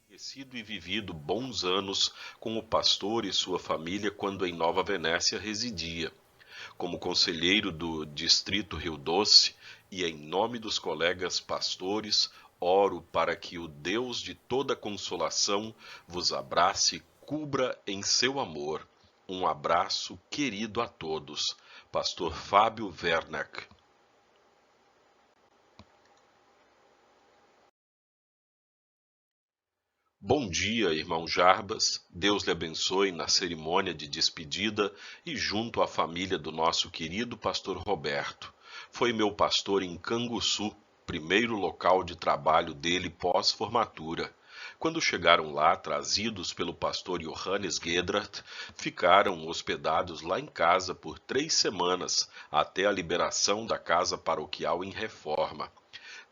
Conhecido e vivido bons anos com o pastor e sua família quando em Nova Venécia residia. Como conselheiro do Distrito Rio Doce e em nome dos colegas pastores, oro para que o Deus de toda consolação vos abrace e cubra em seu amor. Um abraço querido a todos. Pastor Fábio Werneck. Bom dia, irmão Jarbas. Deus lhe abençoe na cerimônia de despedida e junto à família do nosso querido pastor Roberto. Foi meu pastor em Canguçu, primeiro local de trabalho dele pós-formatura. Quando chegaram lá, trazidos pelo pastor Johannes Gedrath, ficaram hospedados lá em casa por 3 semanas, até a liberação da casa paroquial em reforma.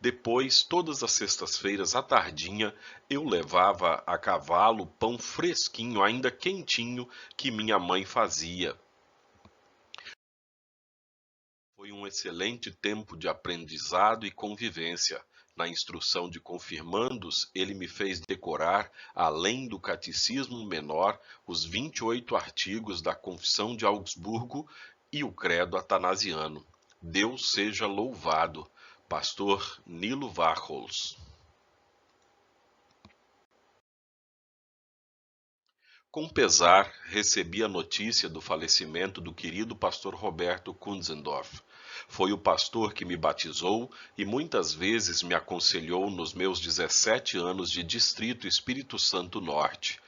Depois, todas as sextas-feiras à tardinha, eu levava a cavalo pão fresquinho, ainda quentinho, que minha mãe fazia. Foi um excelente tempo de aprendizado e convivência. Na instrução de confirmandos, ele me fez decorar, além do catecismo menor, os 28 artigos da Confissão de Augsburgo e o Credo Atanasiano. Deus seja louvado. Pastor Nilo Varchols. Com pesar, recebi a notícia do falecimento do querido pastor Roberto Kunzendorf. Foi o pastor que me batizou e muitas vezes me aconselhou nos meus 17 anos de Distrito Espírito Santo Norte.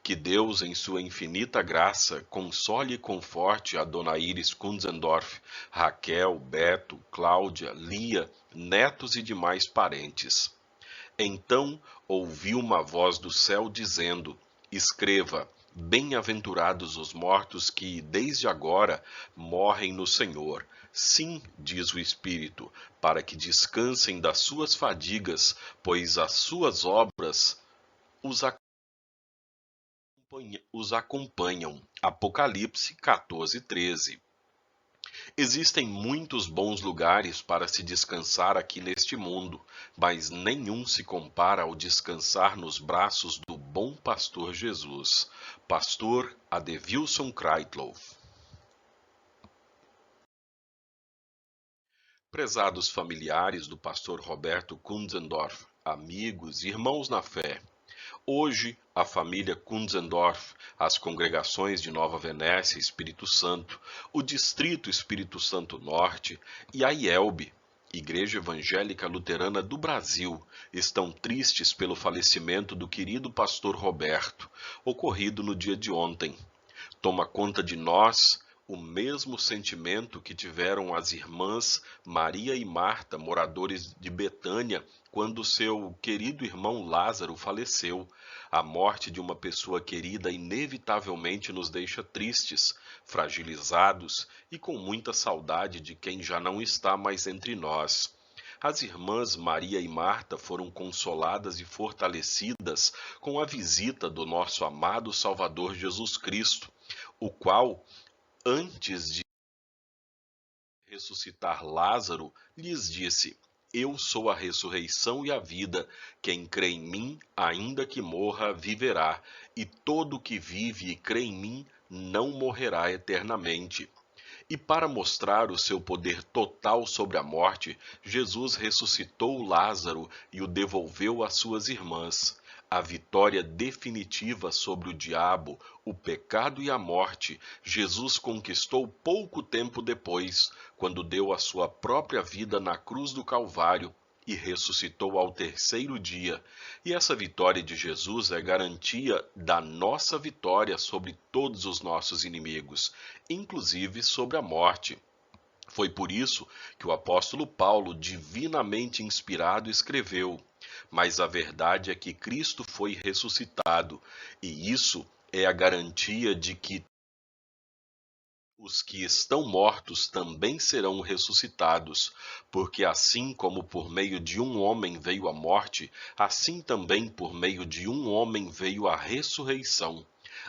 Que Deus, em sua infinita graça, console e conforte a Dona Iris Kunzendorf, Raquel, Beto, Cláudia, Lia, netos e demais parentes. Então ouvi uma voz do céu dizendo: Escreva, bem-aventurados os mortos que, desde agora, morrem no Senhor. Sim, diz o Espírito, para que descansem das suas fadigas, pois as suas obras os acompanham. Apocalipse 14:13. Existem muitos bons lugares para se descansar aqui neste mundo, mas nenhum se compara ao descansar nos braços do bom pastor Jesus. Pastor Adevilson Kreitlow. Prezados familiares do pastor Roberto Kunzendorf, amigos e irmãos na fé, hoje, a família Kunzendorf, as congregações de Nova Venécia e Espírito Santo, o Distrito Espírito Santo Norte e a IELB, Igreja Evangélica Luterana do Brasil, estão tristes pelo falecimento do querido pastor Roberto, ocorrido no dia de ontem. Toma conta de nós o mesmo sentimento que tiveram as irmãs Maria e Marta, moradores de Betânia, quando seu querido irmão Lázaro faleceu. A morte de uma pessoa querida inevitavelmente nos deixa tristes, fragilizados e com muita saudade de quem já não está mais entre nós. As irmãs Maria e Marta foram consoladas e fortalecidas com a visita do nosso amado Salvador Jesus Cristo, o qual, antes de ressuscitar Lázaro, lhes disse: Eu sou a ressurreição e a vida. Quem crê em mim, ainda que morra, viverá, e todo que vive e crê em mim não morrerá eternamente. E para mostrar o seu poder total sobre a morte, Jesus ressuscitou Lázaro e o devolveu às suas irmãs. A vitória definitiva sobre o diabo, o pecado e a morte, Jesus conquistou pouco tempo depois, quando deu a sua própria vida na cruz do Calvário e ressuscitou ao terceiro dia. E essa vitória de Jesus é garantia da nossa vitória sobre todos os nossos inimigos, inclusive sobre a morte. Foi por isso que o apóstolo Paulo, divinamente inspirado, escreveu: Mas a verdade é que Cristo foi ressuscitado, e isso é a garantia de que os que estão mortos também serão ressuscitados, porque assim como por meio de um homem veio a morte, assim também por meio de um homem veio a ressurreição.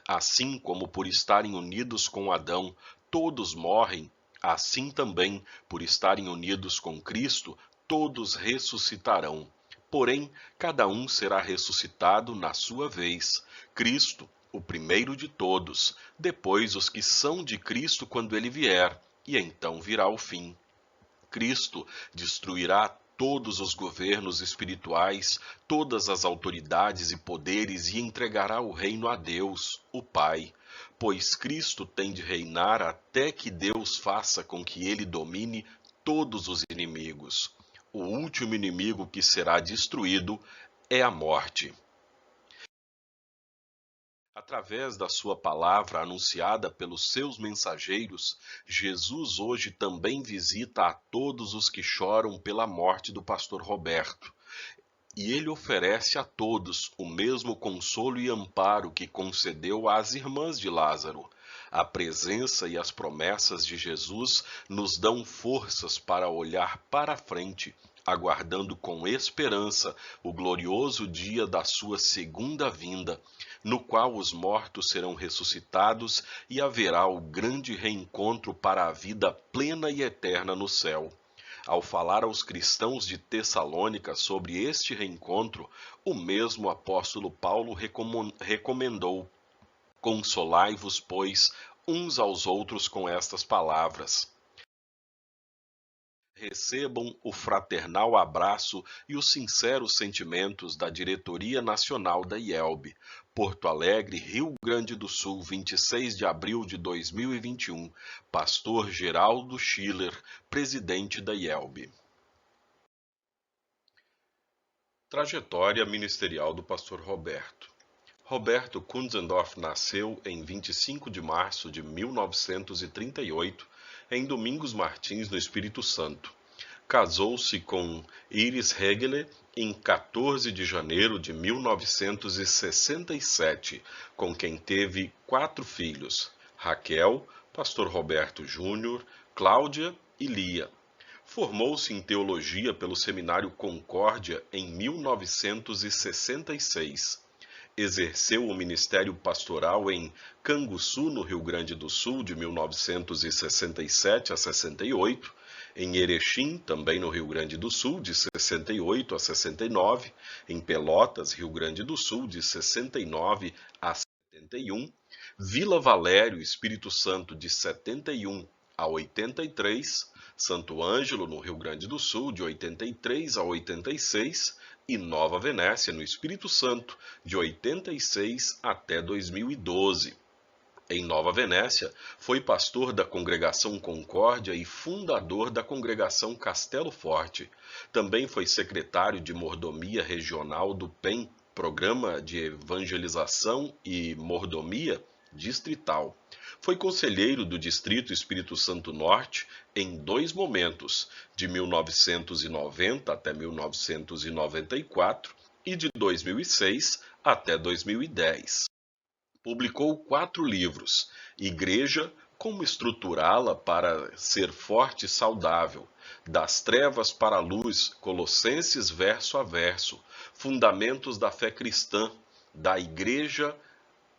Assim como por estarem unidos com Adão, todos morrem, assim também, por estarem unidos com Cristo, todos ressuscitarão. Porém, cada um será ressuscitado na sua vez. Cristo, o primeiro de todos, depois os que são de Cristo quando ele vier, e então virá o fim. Cristo destruirá todos os governos espirituais, todas as autoridades e poderes e entregará o reino a Deus, o Pai. Pois Cristo tem de reinar até que Deus faça com que ele domine todos os inimigos. O último inimigo que será destruído é a morte. Através da sua palavra anunciada pelos seus mensageiros, Jesus hoje também visita a todos os que choram pela morte do pastor Roberto. E ele oferece a todos o mesmo consolo e amparo que concedeu às irmãs de Lázaro. A presença e as promessas de Jesus nos dão forças para olhar para frente, aguardando com esperança o glorioso dia da sua segunda vinda, no qual os mortos serão ressuscitados e haverá o grande reencontro para a vida plena e eterna no céu. Ao falar aos cristãos de Tessalônica sobre este reencontro, o mesmo apóstolo Paulo recomendou: Consolai-vos, pois, uns aos outros com estas palavras. Recebam o fraternal abraço e os sinceros sentimentos da Diretoria Nacional da IELB, Porto Alegre, Rio Grande do Sul, 26 de abril de 2021, Pastor Geraldo Schiller, presidente da IELB. Trajetória ministerial do pastor Roberto. Roberto Kunzendorf nasceu em 25 de março de 1938, em Domingos Martins, no Espírito Santo. Casou-se com Iris Hegele em 14 de janeiro de 1967, com quem teve 4 filhos: Raquel, pastor Roberto Júnior, Cláudia e Lia. Formou-se em teologia pelo Seminário Concórdia em 1966. Exerceu o ministério pastoral em Canguçu, no Rio Grande do Sul, de 1967 a 68, em Erechim, também no Rio Grande do Sul, de 68 a 69, em Pelotas, Rio Grande do Sul, de 69 a 71, Vila Valério, Espírito Santo, de 71 a 83, Santo Ângelo, no Rio Grande do Sul, de 83 a 86, e Nova Venécia, no Espírito Santo, de 86 até 2012. Em Nova Venécia, foi pastor da Congregação Concórdia e fundador da Congregação Castelo Forte. Também foi secretário de Mordomia Regional do PEM, Programa de Evangelização e Mordomia Distrital. Foi conselheiro do Distrito Espírito Santo Norte em 2 momentos, de 1990 até 1994 e de 2006 até 2010. Publicou 4 livros: Igreja, como estruturá-la para ser forte e saudável, Das Trevas para a Luz, Colossenses verso a verso, Fundamentos da Fé Cristã, da Igreja,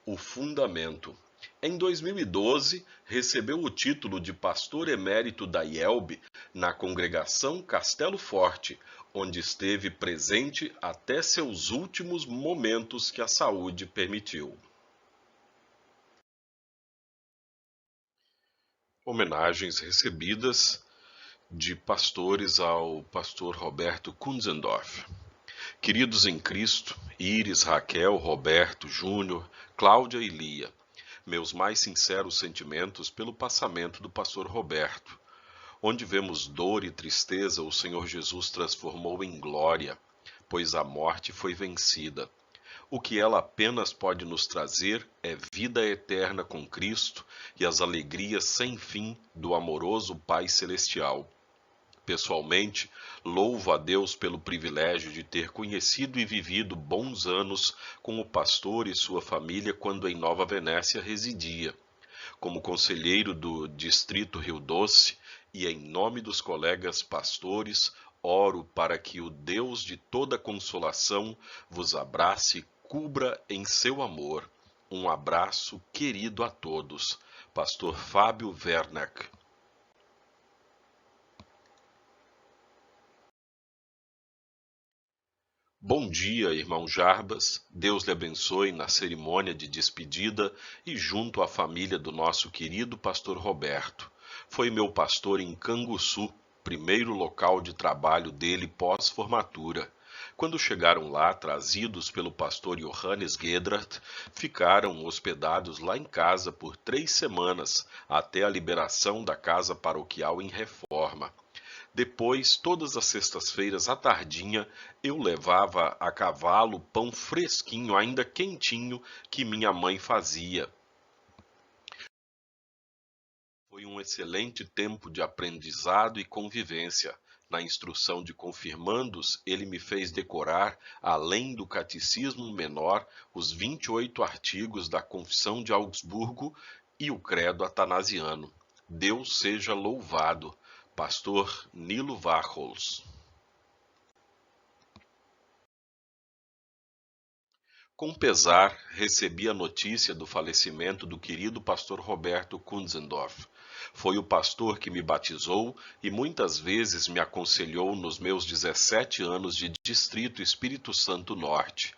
o Fundamento. Em 2012, recebeu o título de pastor emérito da IELB na Congregação Castelo Forte, onde esteve presente até seus últimos momentos que a saúde permitiu. Homenagens recebidas de pastores ao pastor Roberto Kunzendorf. Queridos em Cristo, Iris, Raquel, Roberto, Júnior, Cláudia e Lia, meus mais sinceros sentimentos pelo passamento do pastor Roberto. Onde vemos dor e tristeza, o Senhor Jesus transformou em glória, pois a morte foi vencida. O que ela apenas pode nos trazer é vida eterna com Cristo e as alegrias sem fim do amoroso Pai Celestial. Pessoalmente, louvo a Deus pelo privilégio de ter conhecido e vivido bons anos com o pastor e sua família quando em Nova Venécia residia. Como conselheiro do Distrito Rio Doce e em nome dos colegas pastores, oro para que o Deus de toda consolação vos abrace e cubra em seu amor. Um abraço querido a todos. Pastor Fábio Werneck. Bom dia, irmão Jarbas. Deus lhe abençoe na cerimônia de despedida e junto à família do nosso querido pastor Roberto. Foi meu pastor em Canguçu, primeiro local de trabalho dele pós-formatura. Quando chegaram lá, trazidos pelo pastor Johannes Gedrath, ficaram hospedados lá em casa por 3 semanas, até a liberação da casa paroquial em reforma. Depois, todas as sextas-feiras à tardinha, eu levava a cavalo pão fresquinho, ainda quentinho, que minha mãe fazia. Foi um excelente tempo de aprendizado e convivência. Na instrução de confirmandos, ele me fez decorar, além do catecismo menor, os 28 artigos da Confissão de Augsburgo e o Credo Atanasiano. Deus seja louvado. Pastor Nilo Warchols. Com pesar, recebi a notícia do falecimento do querido pastor Roberto Kunzendorf. Foi o pastor que me batizou e muitas vezes me aconselhou nos meus 17 anos de Distrito Espírito Santo Norte.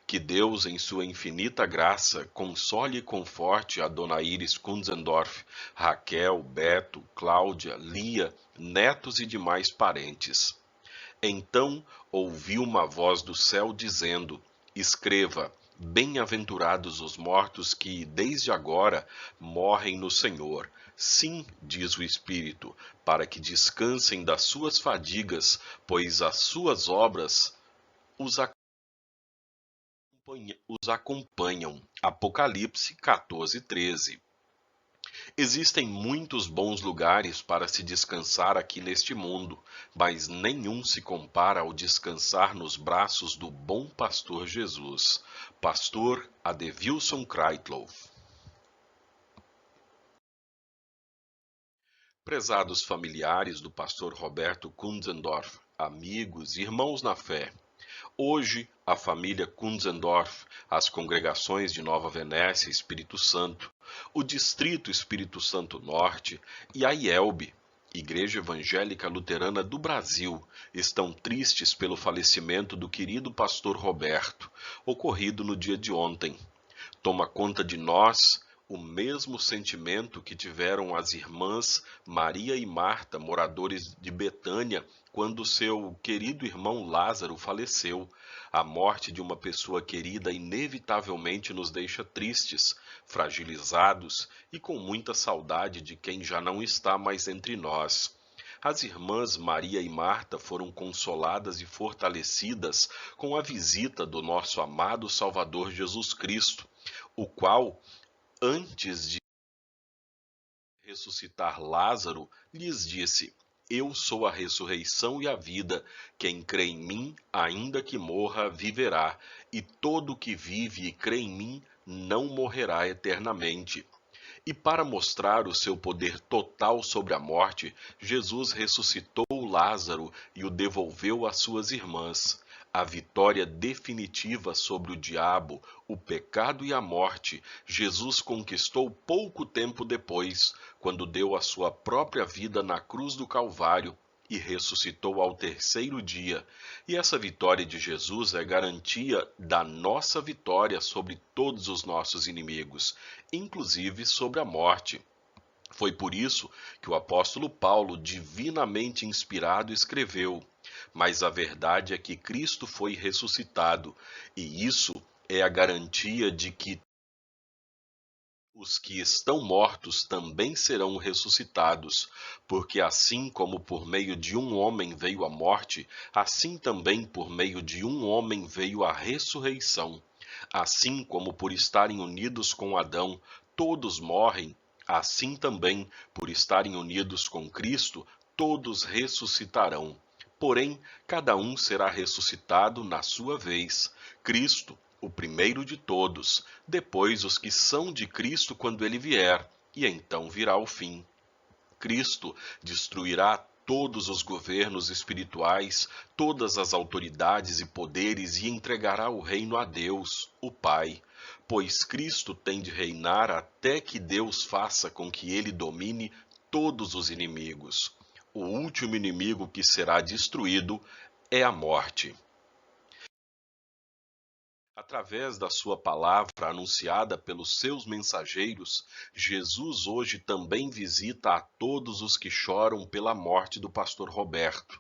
Que Deus, em sua infinita graça, console e conforte a Dona Iris Kunzendorf, Raquel, Beto, Cláudia, Lia, netos e demais parentes. Então ouvi uma voz do céu dizendo: Escreva, bem-aventurados os mortos que, desde agora, morrem no Senhor. Sim, diz o Espírito, para que descansem das suas fadigas, pois as suas obras os acompanham. Apocalipse 14:13. Existem muitos bons lugares para se descansar aqui neste mundo, mas nenhum se compara ao descansar nos braços do bom pastor Jesus. Pastor Adevilson Kreitloff. Prezados familiares do pastor Roberto Kunzendorf, amigos e irmãos na fé, hoje, a família Kunzendorf, as congregações de Nova Venécia, Espírito Santo, o Distrito Espírito Santo Norte e a IELB, Igreja Evangélica Luterana do Brasil, estão tristes pelo falecimento do querido pastor Roberto, ocorrido no dia de ontem. Toma conta de nós o mesmo sentimento que tiveram as irmãs Maria e Marta, moradores de Betânia, quando seu querido irmão Lázaro faleceu. A morte de uma pessoa querida inevitavelmente nos deixa tristes, fragilizados e com muita saudade de quem já não está mais entre nós. As irmãs Maria e Marta foram consoladas e fortalecidas com a visita do nosso amado Salvador Jesus Cristo, o qual, antes de ressuscitar Lázaro, lhes disse: Eu sou a ressurreição e a vida. Quem crê em mim, ainda que morra, viverá, e todo que vive e crê em mim não morrerá eternamente. E para mostrar o seu poder total sobre a morte, Jesus ressuscitou Lázaro e o devolveu às suas irmãs. A vitória definitiva sobre o diabo, o pecado e a morte, Jesus conquistou pouco tempo depois, quando deu a sua própria vida na cruz do Calvário e ressuscitou ao terceiro dia. E essa vitória de Jesus é garantia da nossa vitória sobre todos os nossos inimigos, inclusive sobre a morte. Foi por isso que o apóstolo Paulo, divinamente inspirado, escreveu: Mas a verdade é que Cristo foi ressuscitado, e isso é a garantia de que Os que estão mortos também serão ressuscitados, porque assim como por meio de um homem veio a morte, assim também por meio de um homem veio a ressurreição. Assim como por estarem unidos com Adão, todos morrem, assim também, por estarem unidos com Cristo, todos ressuscitarão. Porém, cada um será ressuscitado na sua vez. Cristo, o primeiro de todos, depois os que são de Cristo quando ele vier, e então virá o fim. Cristo destruirá todos os governos espirituais, todas as autoridades e poderes e entregará o reino a Deus, o Pai. Pois Cristo tem de reinar até que Deus faça com que ele domine todos os inimigos. O último inimigo que será destruído é a morte. Através da sua palavra anunciada pelos seus mensageiros, Jesus hoje também visita a todos os que choram pela morte do pastor Roberto.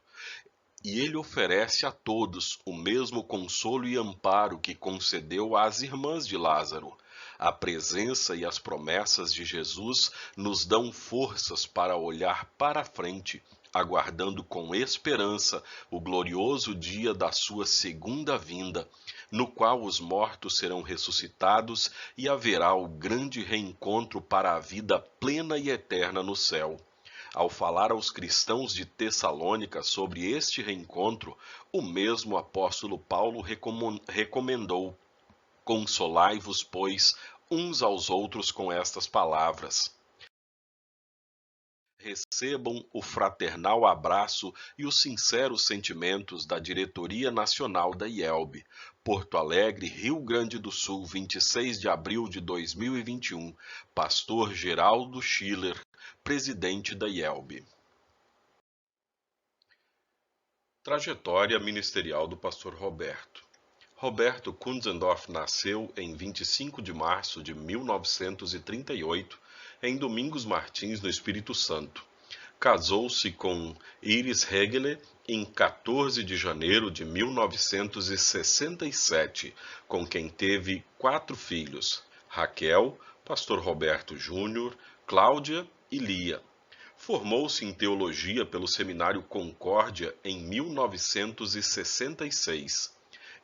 E ele oferece a todos o mesmo consolo e amparo que concedeu às irmãs de Lázaro. A presença e as promessas de Jesus nos dão forças para olhar para frente, aguardando com esperança o glorioso dia da sua segunda vinda, no qual os mortos serão ressuscitados e haverá o grande reencontro para a vida plena e eterna no céu. Ao falar aos cristãos de Tessalônica sobre este reencontro, o mesmo apóstolo Paulo recomendou: consolai-vos, pois, uns aos outros com estas palavras. Recebam o fraternal abraço e os sinceros sentimentos da Diretoria Nacional da IELB, Porto Alegre, Rio Grande do Sul, 26 de abril de 2021, Pastor Geraldo Schiller, presidente da IELB. Trajetória ministerial do pastor Roberto. Roberto Kunzendorf nasceu em 25 de março de 1938, em Domingos Martins, no Espírito Santo. Casou-se com Iris Hegele em 14 de janeiro de 1967, com quem teve 4 filhos: Raquel, pastor Roberto Júnior, Cláudia e Lia. Formou-se em teologia pelo Seminário Concórdia em 1966.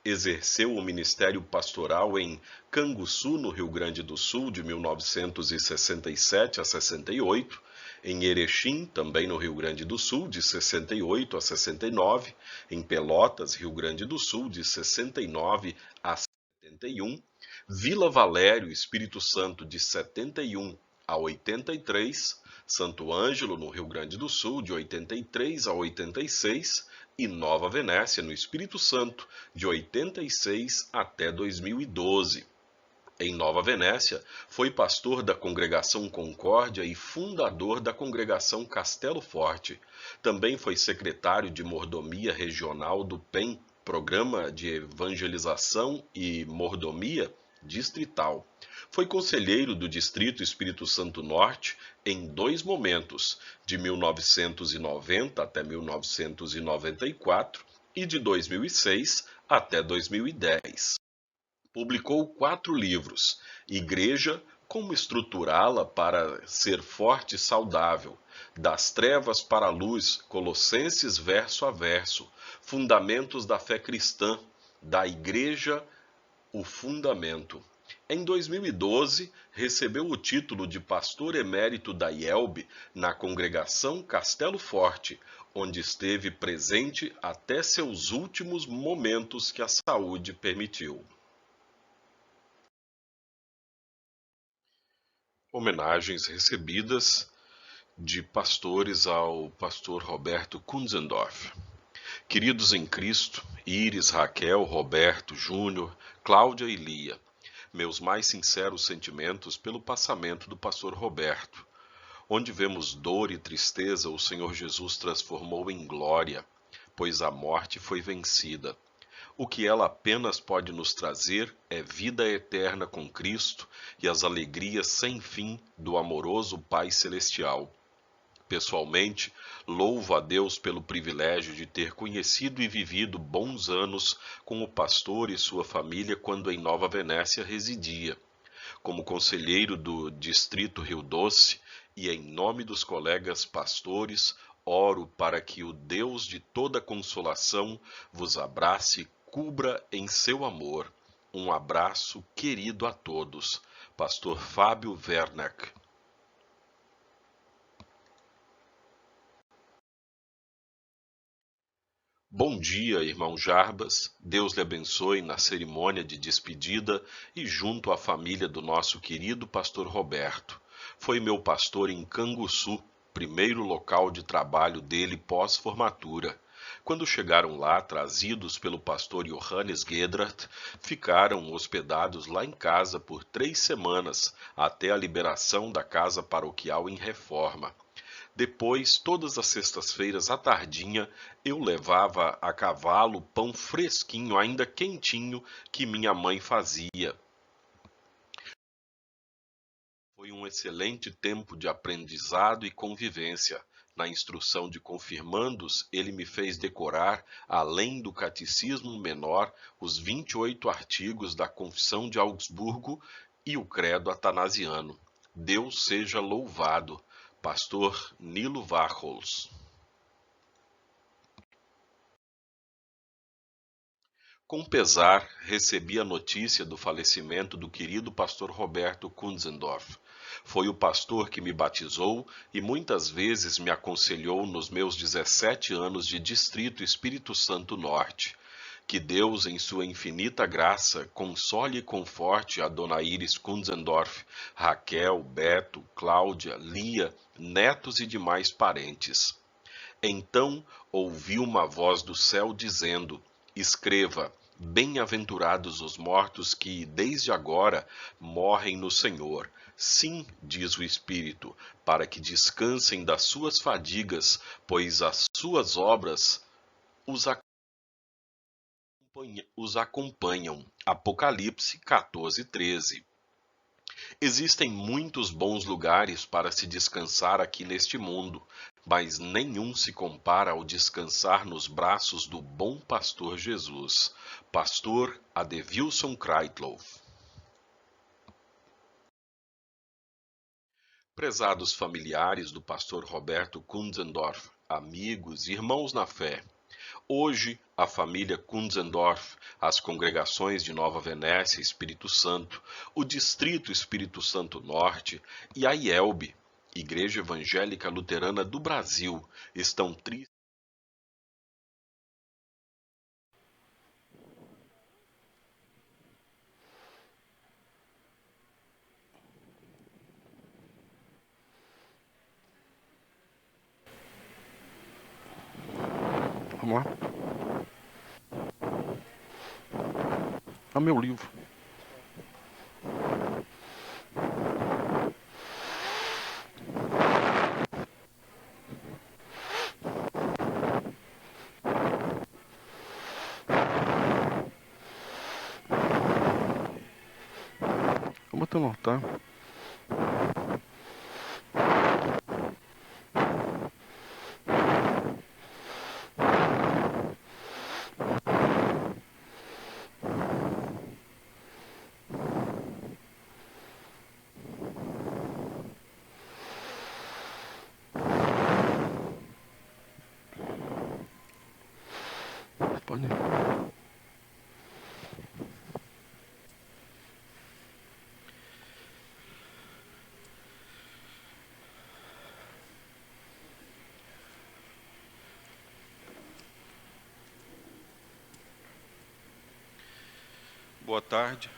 Exerceu o ministério pastoral em Canguçu, no Rio Grande do Sul, de 1967 a 68, em Erechim, também no Rio Grande do Sul, de 68 a 69, em Pelotas, Rio Grande do Sul, de 69 a 71, Vila Valério, Espírito Santo, de 71 a 83, Santo Ângelo, no Rio Grande do Sul, de 83 a 86, e Nova Venécia, no Espírito Santo, de 86 até 2012. Em Nova Venécia, foi pastor da Congregação Concórdia e fundador da Congregação Castelo Forte. Também foi secretário de Mordomia Regional do PEM, Programa de Evangelização e Mordomia Distrital. Foi conselheiro do Distrito Espírito Santo Norte em 2 momentos, de 1990 até 1994 e de 2006 até 2010. Publicou 4 livros: Igreja, como estruturá-la para ser forte e saudável, Das Trevas para a Luz, Colossenses verso a verso, Fundamentos da Fé Cristã, da Igreja, o Fundamento. Em 2012, recebeu o título de pastor emérito da IELB na Congregação Castelo Forte, onde esteve presente até seus últimos momentos que a saúde permitiu. Homenagens recebidas de pastores ao pastor Roberto Kunzendorf. Queridos em Cristo, Iris, Raquel, Roberto, Júnior, Cláudia e Lia, meus mais sinceros sentimentos pelo passamento do pastor Roberto. Onde vemos dor e tristeza, o Senhor Jesus transformou em glória, pois a morte foi vencida. O que ela apenas pode nos trazer é vida eterna com Cristo e as alegrias sem fim do amoroso Pai Celestial. Pessoalmente, louvo a Deus pelo privilégio de ter conhecido e vivido bons anos com o pastor e sua família quando em Nova Venécia residia. Como conselheiro do Distrito Rio Doce e em nome dos colegas pastores, oro para que o Deus de toda consolação vos abrace e cubra em seu amor. Um abraço querido a todos. Pastor Fábio Werneck. Bom dia, irmão Jarbas. Deus lhe abençoe na cerimônia de despedida e junto à família do nosso querido pastor Roberto. Foi meu pastor em Canguçu, primeiro local de trabalho dele pós-formatura. Quando chegaram lá, trazidos pelo pastor Johannes Gedrath, ficaram hospedados lá em casa por 3 semanas, até a liberação da casa paroquial em reforma. Depois, todas as sextas-feiras à tardinha, eu levava a cavalo pão fresquinho, ainda quentinho, que minha mãe fazia. Foi um excelente tempo de aprendizado e convivência. Na instrução de confirmandos, ele me fez decorar, além do catecismo menor, os 28 artigos da Confissão de Augsburgo e o Credo Atanasiano. Deus seja louvado. Pastor Nilo Warchols. Com pesar, recebi a notícia do falecimento do querido pastor Roberto Kunzendorf. Foi o pastor que me batizou e muitas vezes me aconselhou nos meus 17 anos de Distrito Espírito Santo Norte. Que Deus, em sua infinita graça, console e conforte a Dona Iris Kunzendorf, Raquel, Beto, Cláudia, Lia, netos e demais parentes. Então ouvi uma voz do céu dizendo: Escreva, bem-aventurados os mortos que, desde agora, morrem no Senhor. Sim, diz o Espírito, para que descansem das suas fadigas, pois as suas obras os acompanham. Apocalipse 14:13. Existem muitos bons lugares para se descansar aqui neste mundo, mas nenhum se compara ao descansar nos braços do bom pastor Jesus. Pastor Adevilson Kreitloff. Prezados familiares do pastor Roberto Kunzendorf, amigos e irmãos na fé, hoje a família Kunzendorf, as congregações de Nova Venécia e Espírito Santo, o Distrito Espírito Santo Norte e a IELB, Igreja Evangélica Luterana do Brasil, estão tristes. Vamos lá. É o meu livro. Vou botar no altar. Pode ir. Boa tarde.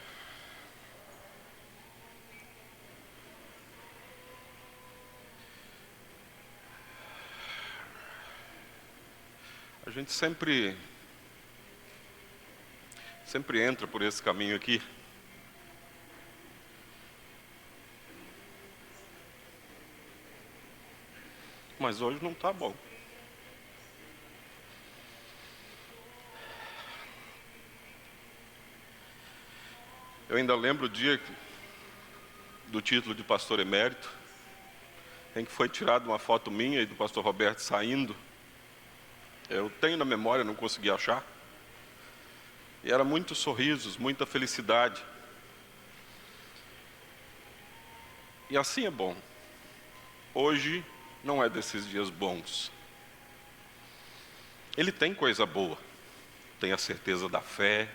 A gente sempre entra por esse caminho aqui. Mas hoje não está bom. Eu ainda lembro o dia do título de pastor emérito, em que foi tirada uma foto minha e do pastor Roberto saindo. Eu tenho na memória, não consegui achar. E era muitos sorrisos, muita felicidade. E assim é bom. Hoje não é desses dias bons. Ele tem coisa boa. Tem a certeza da fé,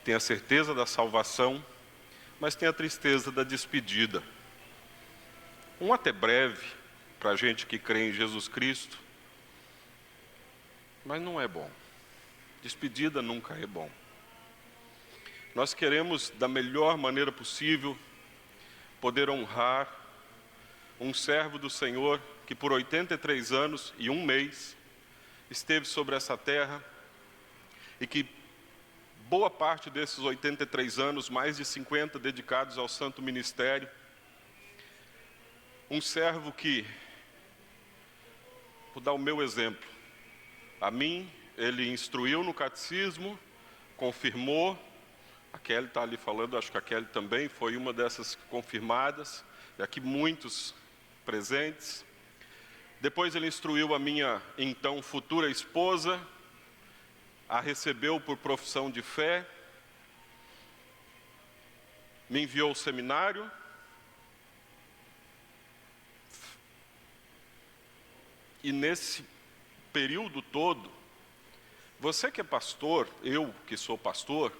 tem a certeza da salvação, mas tem a tristeza da despedida. Um até breve, para a gente que crê em Jesus Cristo, mas não é bom. Despedida nunca é bom. Nós queremos, da melhor maneira possível, poder honrar um servo do Senhor que por 83 anos e um mês esteve sobre essa terra e que boa parte desses 83 anos, mais de 50 dedicados ao santo ministério, um servo que, vou dar o meu exemplo, a mim ele instruiu no catecismo, confirmou, a Kelly está ali falando, acho que a Kelly também foi uma dessas confirmadas, e aqui muitos presentes. Depois ele instruiu a minha então futura esposa, a recebeu por profissão de fé, me enviou ao seminário, e nesse período todo, você que é pastor, eu que sou pastor,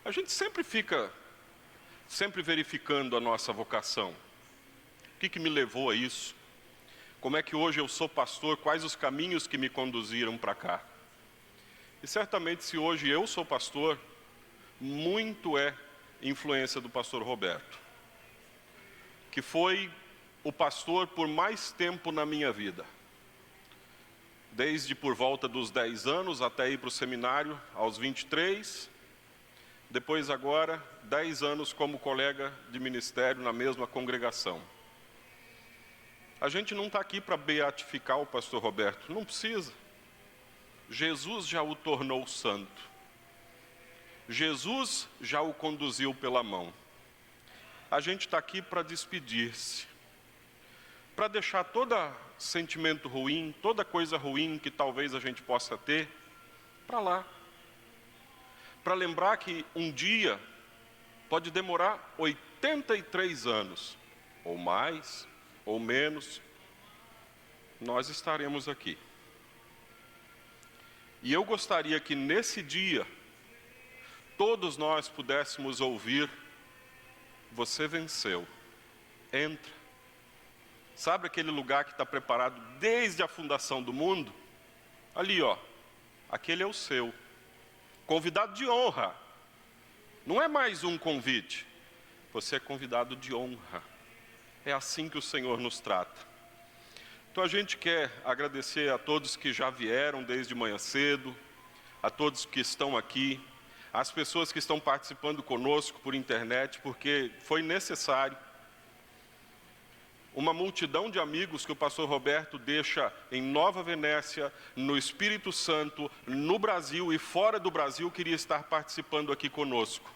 a gente sempre fica verificando a nossa vocação. O que me levou a isso? Como é que hoje eu sou pastor? Quais os caminhos que me conduziram para cá? E certamente se hoje eu sou pastor, muito é influência do pastor Roberto, que foi o pastor por mais tempo na minha vida. Desde por volta dos 10 anos até ir para o seminário aos 23, depois agora 10 anos como colega de ministério na mesma congregação. A gente não está aqui para beatificar o pastor Roberto, não precisa. Jesus já o tornou santo. Jesus já o conduziu pela mão. A gente está aqui para despedir-se, para deixar todo sentimento ruim, toda coisa ruim que talvez a gente possa ter, para lá. Para lembrar que um dia pode demorar 83 anos, ou mais, ou menos, nós estaremos aqui. E eu gostaria que nesse dia, todos nós pudéssemos ouvir: você venceu, entra. Sabe aquele lugar que está preparado desde a fundação do mundo? Ali, ó, aquele é o seu. Convidado de honra. Não é mais um convite. Você é convidado de honra. É assim que o Senhor nos trata. Então a gente quer agradecer a todos que já vieram desde manhã cedo, a todos que estão aqui, às pessoas que estão participando conosco por internet, porque foi necessário. Uma multidão de amigos que o pastor Roberto deixa em Nova Venécia, no Espírito Santo, no Brasil e fora do Brasil, queria estar participando aqui conosco.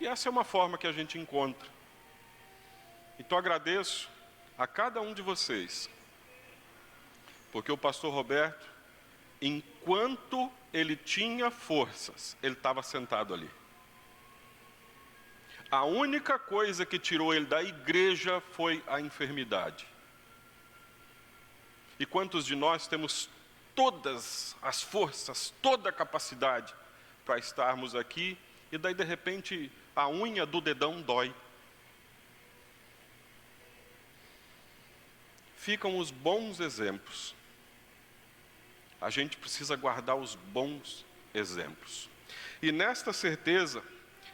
E essa é uma forma que a gente encontra. Então agradeço a cada um de vocês, porque o pastor Roberto, enquanto ele tinha forças, ele estava sentado ali. A única coisa que tirou ele da igreja foi a enfermidade. E quantos de nós temos todas as forças, toda a capacidade para estarmos aqui, e daí de repente a unha do dedão dói. Ficam os bons exemplos. A gente precisa guardar os bons exemplos. E nesta certeza,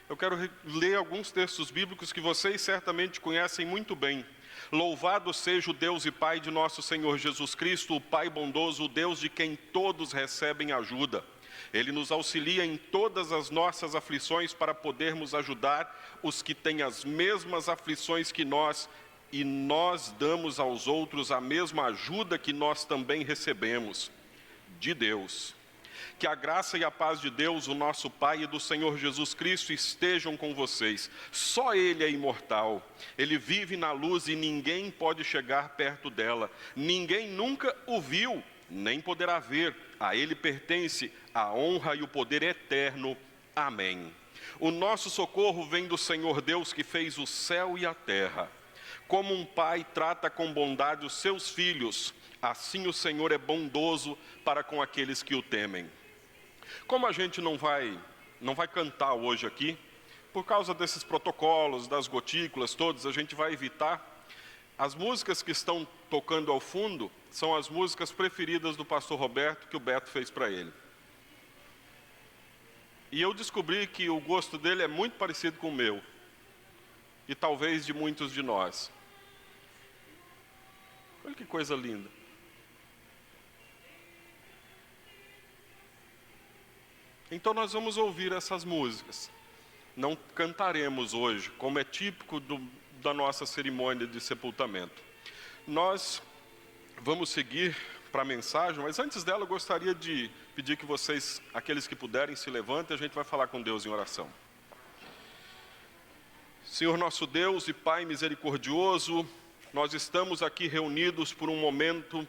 eu quero ler alguns textos bíblicos que vocês certamente conhecem muito bem. Louvado seja o Deus e Pai de nosso Senhor Jesus Cristo, o Pai bondoso, o Deus de quem todos recebem ajuda. Ele nos auxilia em todas as nossas aflições para podermos ajudar os que têm as mesmas aflições que nós, e nós damos aos outros a mesma ajuda que nós também recebemos de Deus. Que a graça e a paz de Deus, o nosso Pai, e do Senhor Jesus Cristo estejam com vocês. Só Ele é imortal. Ele vive na luz e ninguém pode chegar perto dela. Ninguém nunca o viu, nem poderá ver. A Ele pertence a honra e o poder eterno. Amém. O nosso socorro vem do Senhor Deus que fez o céu e a terra. Como um pai trata com bondade os seus filhos, assim o Senhor é bondoso para com aqueles que o temem. Como a gente não vai cantar hoje aqui, por causa desses protocolos, das gotículas todas, a gente vai evitar. As músicas que estão tocando ao fundo são as músicas preferidas do pastor Roberto, que o Beto fez para ele. E eu descobri que o gosto dele é muito parecido com o meu, e talvez de muitos de nós. Olha que coisa linda. Então nós vamos ouvir essas músicas. Não cantaremos hoje, como é típico da nossa cerimônia de sepultamento. Nós vamos seguir para a mensagem, mas antes dela eu gostaria de pedir que vocês, aqueles que puderem, se levantem, a gente vai falar com Deus em oração. Senhor nosso Deus e Pai misericordioso, nós estamos aqui reunidos por um momento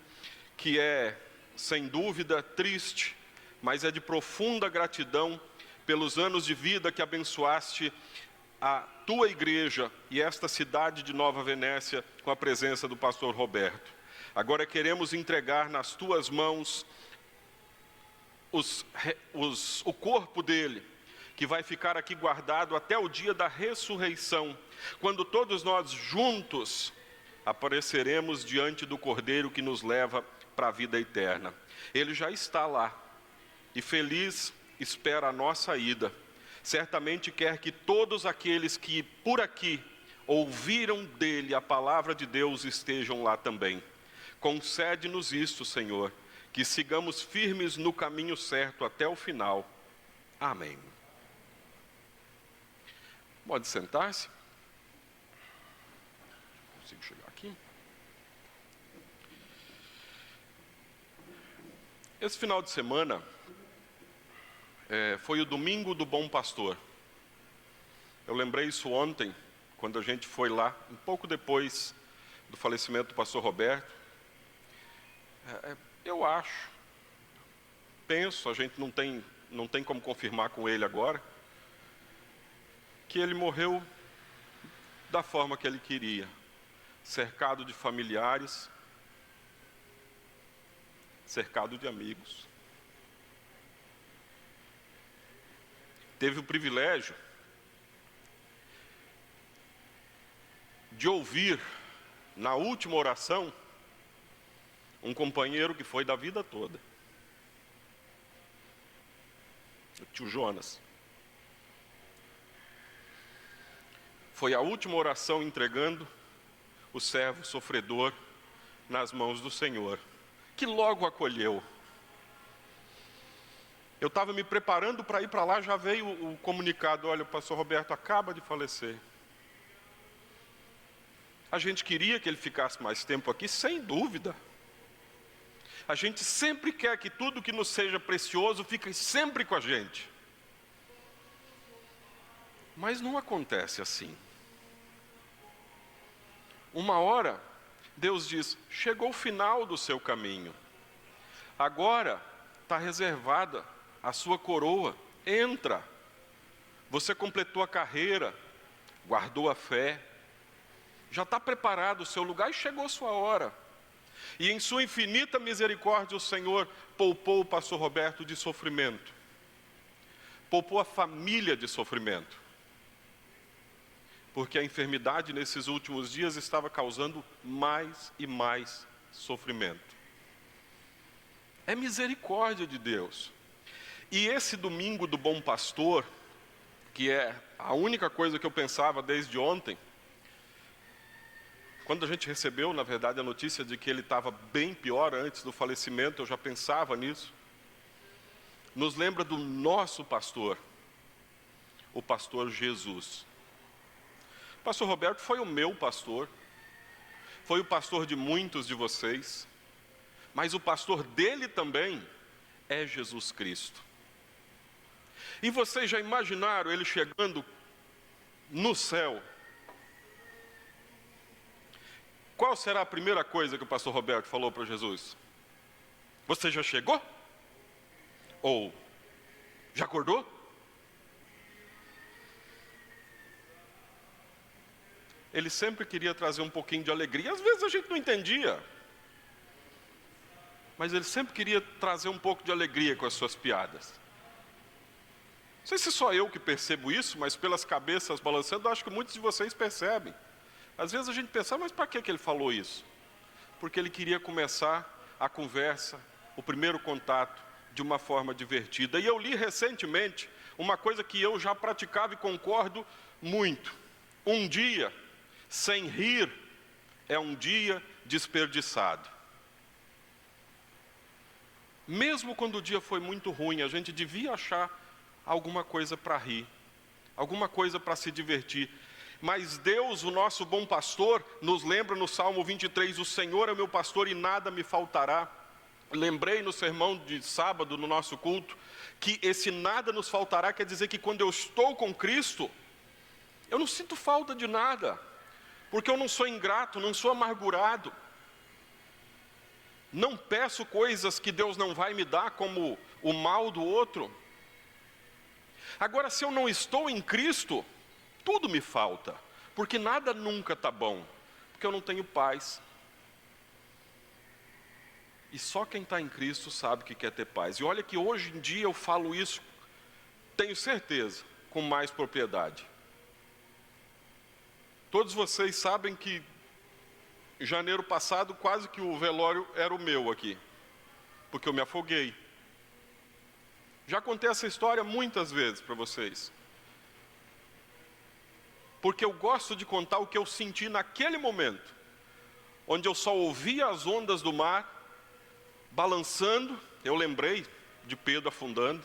que é, sem dúvida, triste, mas é de profunda gratidão pelos anos de vida que abençoaste a tua igreja e esta cidade de Nova Venécia com a presença do pastor Roberto. Agora queremos entregar nas tuas mãos o corpo dele, que vai ficar aqui guardado até o dia da ressurreição, quando todos nós juntos apareceremos diante do Cordeiro que nos leva para a vida eterna. Ele já está lá e feliz espera a nossa ida. Certamente quer que todos aqueles que por aqui ouviram dele a palavra de Deus estejam lá também. Concede-nos isto, Senhor, que sigamos firmes no caminho certo até o final. Amém. Pode sentar-se. Consigo chegar aqui. Esse final de semana foi o domingo do Bom Pastor. Eu lembrei isso ontem, quando a gente foi lá, um pouco depois do falecimento do pastor Roberto. Eu penso, a gente não tem como confirmar com ele agora, que ele morreu da forma que ele queria, cercado de familiares, cercado de amigos. Teve o privilégio de ouvir, na última oração, um companheiro que foi da vida toda, o tio Jonas. Foi a última oração entregando o servo sofredor nas mãos do Senhor, que logo acolheu. Eu estava me preparando para ir para lá, já veio o comunicado: olha, o pastor Roberto acaba de falecer. A gente queria que ele ficasse mais tempo aqui, sem dúvida. A gente sempre quer que tudo que nos seja precioso fique sempre com a gente. Mas não acontece assim. Uma hora, Deus diz: chegou o final do seu caminho. Agora está reservada a sua coroa. Entra. Você completou a carreira, guardou a fé, já está preparado o seu lugar e chegou a sua hora. E em sua infinita misericórdia o Senhor poupou o pastor Roberto de sofrimento. Poupou a família de sofrimento. Porque a enfermidade nesses últimos dias estava causando mais e mais sofrimento. É misericórdia de Deus. E esse domingo do Bom Pastor, que é a única coisa que eu pensava desde ontem, quando a gente recebeu, na verdade, a notícia de que ele estava bem pior antes do falecimento, eu já pensava nisso. Nos lembra do nosso pastor, o pastor Jesus. O pastor Roberto foi o meu pastor, foi o pastor de muitos de vocês, mas o pastor dele também é Jesus Cristo. E vocês já imaginaram ele chegando no céu? Qual será a primeira coisa que o pastor Roberto falou para Jesus? Você já chegou? Ou já acordou? ele sempre queria trazer um pouquinho de alegria. Às vezes a gente não entendia, mas ele sempre queria trazer um pouco de alegria com as suas piadas. Não sei se só eu que percebo isso, mas pelas cabeças balançando, eu acho que muitos de vocês percebem. Às vezes a gente pensa, mas para que ele falou isso? Porque ele queria começar a conversa, o primeiro contato, de uma forma divertida. E eu li recentemente uma coisa que eu já praticava e concordo muito. Um dia sem rir é um dia desperdiçado. Mesmo quando o dia foi muito ruim, a gente devia achar alguma coisa para rir, alguma coisa para se divertir. Mas Deus, o nosso bom pastor, nos lembra no Salmo 23, o Senhor é meu pastor e nada me faltará. Lembrei no sermão de sábado, no nosso culto, que esse nada nos faltará quer dizer que quando eu estou com Cristo, eu não sinto falta de nada, porque eu não sou ingrato, não sou amargurado, não peço coisas que Deus não vai me dar, como o mal do outro. Agora, se eu não estou em Cristo, tudo me falta, porque nada nunca está bom, porque eu não tenho paz. E só quem está em Cristo sabe que quer ter paz. E olha que hoje em dia eu falo isso, tenho certeza, com mais propriedade. Todos vocês sabem que em janeiro passado quase que o velório era o meu aqui, porque eu me afoguei. Já contei essa história muitas vezes para vocês. Porque eu gosto de contar o que eu senti naquele momento, onde eu só ouvia as ondas do mar balançando. Eu lembrei de Pedro afundando,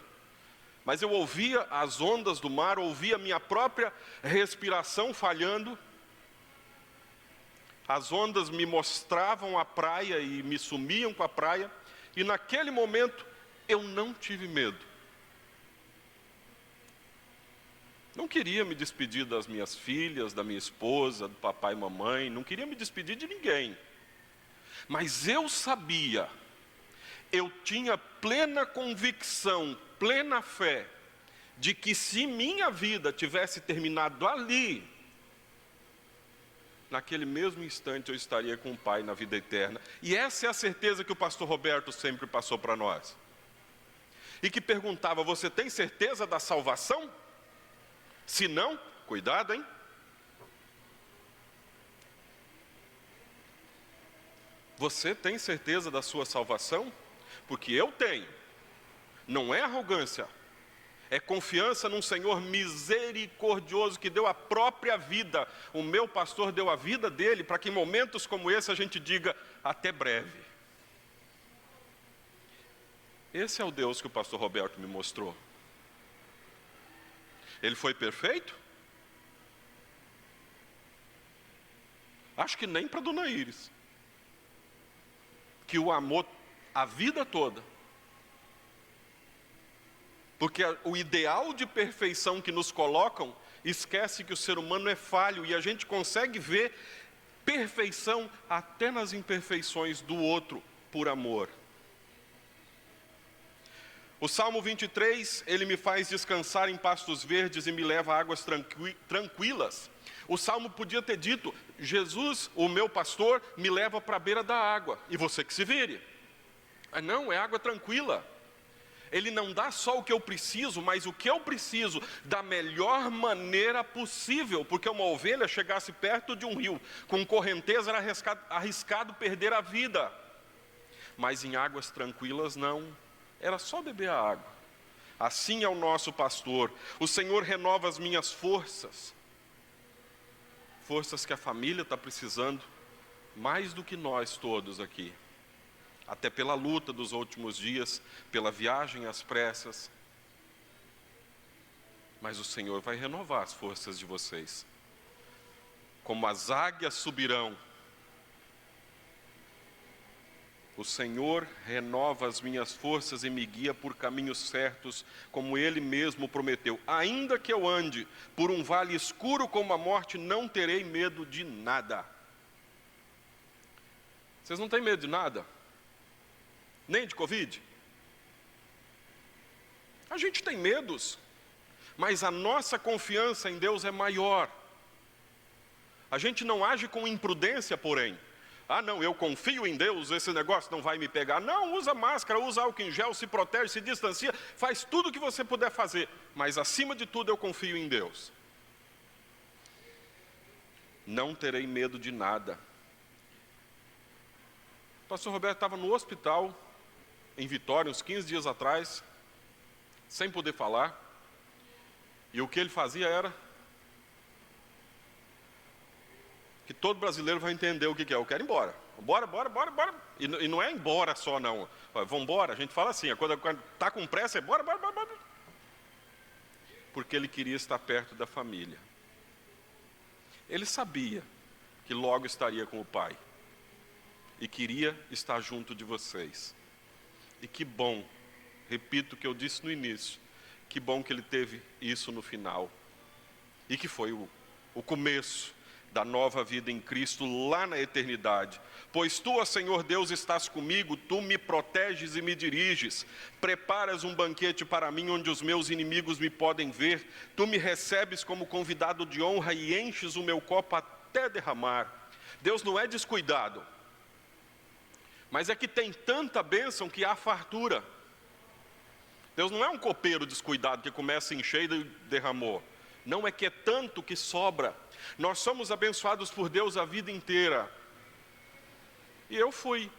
mas eu ouvia as ondas do mar, ouvia a minha própria respiração falhando. As ondas me mostravam a praia e me sumiam com a praia, e naquele momento eu não tive medo. Não queria me despedir das minhas filhas, da minha esposa, do papai e mamãe, não queria me despedir de ninguém. Mas eu sabia, eu tinha plena convicção, plena fé, de que se minha vida tivesse terminado ali, naquele mesmo instante eu estaria com o Pai na vida eterna. E essa é a certeza que o pastor Roberto sempre passou para nós. E que perguntava, você tem certeza da salvação? Se não, cuidado, hein? Você tem certeza da sua salvação? Porque eu tenho. Não é arrogância, é confiança num Senhor misericordioso que deu a própria vida. O meu pastor deu a vida dele para que em momentos como esse a gente diga, até breve. Esse é o Deus que o pastor Roberto me mostrou. Ele foi perfeito? Acho que nem para Dona Íris, que o amou a vida toda. Porque o ideal de perfeição que nos colocam, esquece que o ser humano é falho, e a gente consegue ver perfeição até nas imperfeições do outro, por amor. O Salmo 23, ele me faz descansar em pastos verdes e me leva a águas tranquilas. O Salmo podia ter dito, Jesus, o meu pastor, me leva para a beira da água, e você que se vire. Mas não, é água tranquila. Ele não dá só o que eu preciso, mas o que eu preciso da melhor maneira possível, porque uma ovelha chegasse perto de um rio, com correnteza era arriscado perder a vida. Mas em águas tranquilas não, era só beber a água. Assim é o nosso pastor. O Senhor renova as minhas forças. Forças que a família está precisando, mais do que nós todos aqui. Até pela luta dos últimos dias, pela viagem às pressas. Mas o Senhor vai renovar as forças de vocês. Como as águias subirão, o Senhor renova as minhas forças e me guia por caminhos certos, como Ele mesmo prometeu. Ainda que eu ande por um vale escuro como a morte, não terei medo de nada. Vocês não têm medo de nada? Nem de Covid? A gente tem medos, mas a nossa confiança em Deus é maior. A gente não age com imprudência, porém. Ah, não, eu confio em Deus, esse negócio não vai me pegar. Não, usa máscara, usa álcool em gel, se protege, se distancia, faz tudo o que você puder fazer. Mas, acima de tudo, eu confio em Deus. Não terei medo de nada. O pastor Roberto estava no hospital, em Vitória, uns 15 dias atrás, sem poder falar. E o que ele fazia era... que todo brasileiro vai entender o que é. Eu quero ir embora. Bora. E não é embora só, não. Vamos embora. A gente fala assim, quando está com pressa, é bora. Porque ele queria estar perto da família. Ele sabia que logo estaria com o Pai. E queria estar junto de vocês. E que bom, repito o que eu disse no início, que bom que ele teve isso no final. E que foi o começo da nova vida em Cristo lá na eternidade. Pois tu, ó Senhor Deus, estás comigo, tu me proteges e me diriges, preparas um banquete para mim onde os meus inimigos me podem ver, tu me recebes como convidado de honra e enches o meu copo até derramar. Deus não é descuidado, mas é que tem tanta bênção que há fartura. Deus não é um copeiro descuidado que começa a encher e derramou. Não, é que é tanto que sobra. Nós somos abençoados por Deus a vida inteira. E eu fui,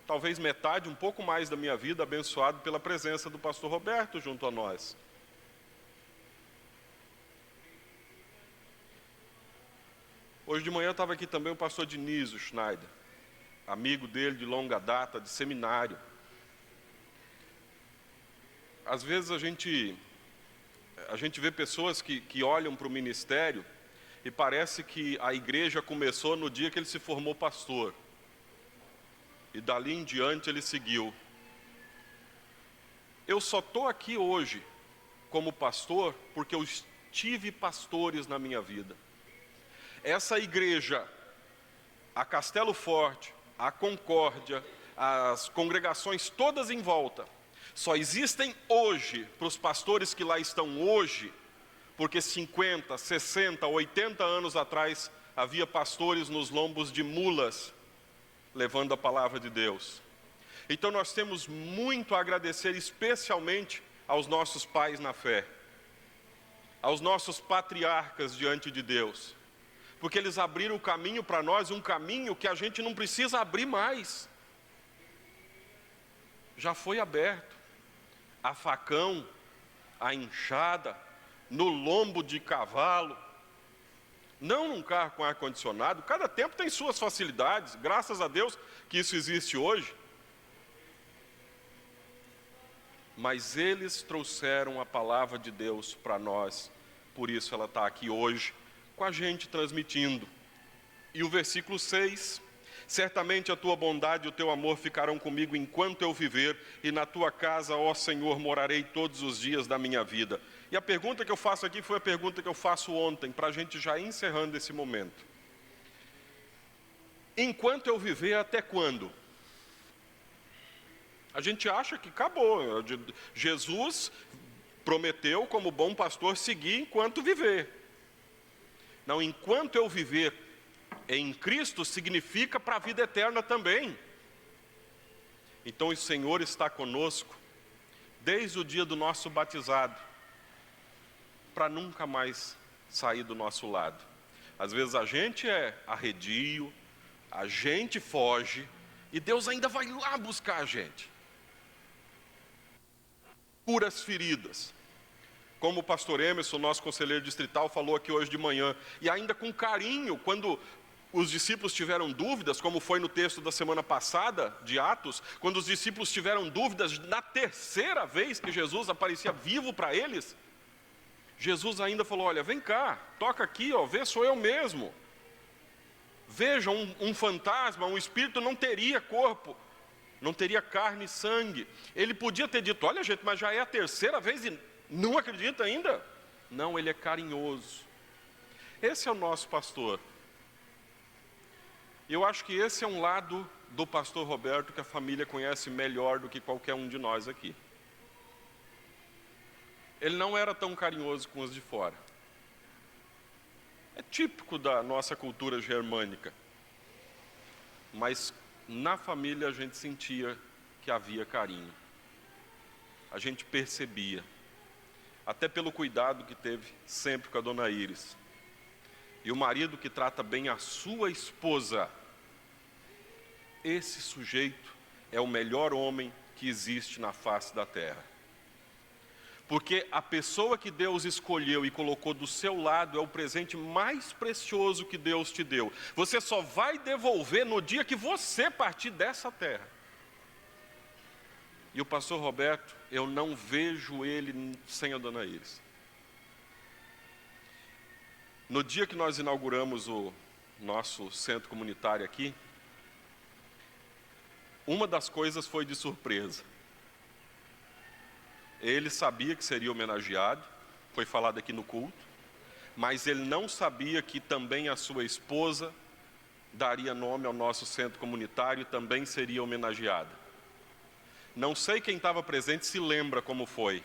talvez metade, um pouco mais da minha vida, abençoado pela presença do pastor Roberto junto a nós. Hoje de manhã estava aqui também o pastor Diniz Schneider, amigo dele de longa data, de seminário. Às vezes a gente vê pessoas que olham para o ministério e parece que a igreja começou no dia que ele se formou pastor. E dali em diante ele seguiu. Eu só estou aqui hoje como pastor porque eu tive pastores na minha vida. Essa igreja, a Castelo Forte, a Concórdia, as congregações todas em volta, só existem hoje, para os pastores que lá estão hoje, porque 50, 60, 80 anos atrás, havia pastores nos lombos de mulas, levando a palavra de Deus. Então nós temos muito a agradecer, especialmente aos nossos pais na fé, aos nossos patriarcas diante de Deus, porque eles abriram o caminho para nós, um caminho que a gente não precisa abrir mais. Já foi aberto. A facão, a enxada, no lombo de cavalo, não num carro com ar-condicionado. Cada tempo tem suas facilidades, graças a Deus que isso existe hoje. Mas eles trouxeram a palavra de Deus para nós, por isso ela está aqui hoje, com a gente transmitindo. E o versículo 6... certamente a tua bondade e o teu amor ficarão comigo enquanto eu viver, e na tua casa, ó Senhor, morarei todos os dias da minha vida. E a pergunta que eu faço aqui foi a pergunta que eu faço ontem, para a gente já ir encerrando esse momento. Enquanto eu viver, até quando? A gente acha que acabou. Jesus prometeu, como bom pastor, seguir enquanto viver. Não, enquanto eu viver em Cristo significa para a vida eterna também. Então o Senhor está conosco desde o dia do nosso batizado, para nunca mais sair do nosso lado. Às vezes a gente é arredio, a gente foge, e Deus ainda vai lá buscar a gente. Curas feridas, como o pastor Emerson, nosso conselheiro distrital, falou aqui hoje de manhã, e ainda com carinho, quando os discípulos tiveram dúvidas, como foi no texto da semana passada, de Atos, quando os discípulos tiveram dúvidas, na terceira vez que Jesus aparecia vivo para eles, Jesus ainda falou, olha, vem cá, toca aqui, ó, vê, sou eu mesmo. Veja, um fantasma, um espírito não teria corpo, não teria carne e sangue. Ele podia ter dito, olha gente, mas já é a terceira vez e não acredita ainda? Não, ele é carinhoso. Esse é o nosso pastor. Eu acho que esse é um lado do pastor Roberto que a família conhece melhor do que qualquer um de nós aqui. Ele não era tão carinhoso com os de fora. É típico da nossa cultura germânica. Mas na família a gente sentia que havia carinho. A gente percebia, até pelo cuidado que teve sempre com a dona Iris. E o marido que trata bem a sua esposa, esse sujeito é o melhor homem que existe na face da terra. Porque a pessoa que Deus escolheu e colocou do seu lado é o presente mais precioso que Deus te deu. Você só vai devolver no dia que você partir dessa terra. E o pastor Roberto, eu não vejo ele sem a dona Iris. No dia que nós inauguramos o nosso centro comunitário aqui, uma das coisas foi de surpresa. Ele sabia que seria homenageado, foi falado aqui no culto, mas ele não sabia que também a sua esposa daria nome ao nosso centro comunitário e também seria homenageada. Não sei quem estava presente se lembra como foi.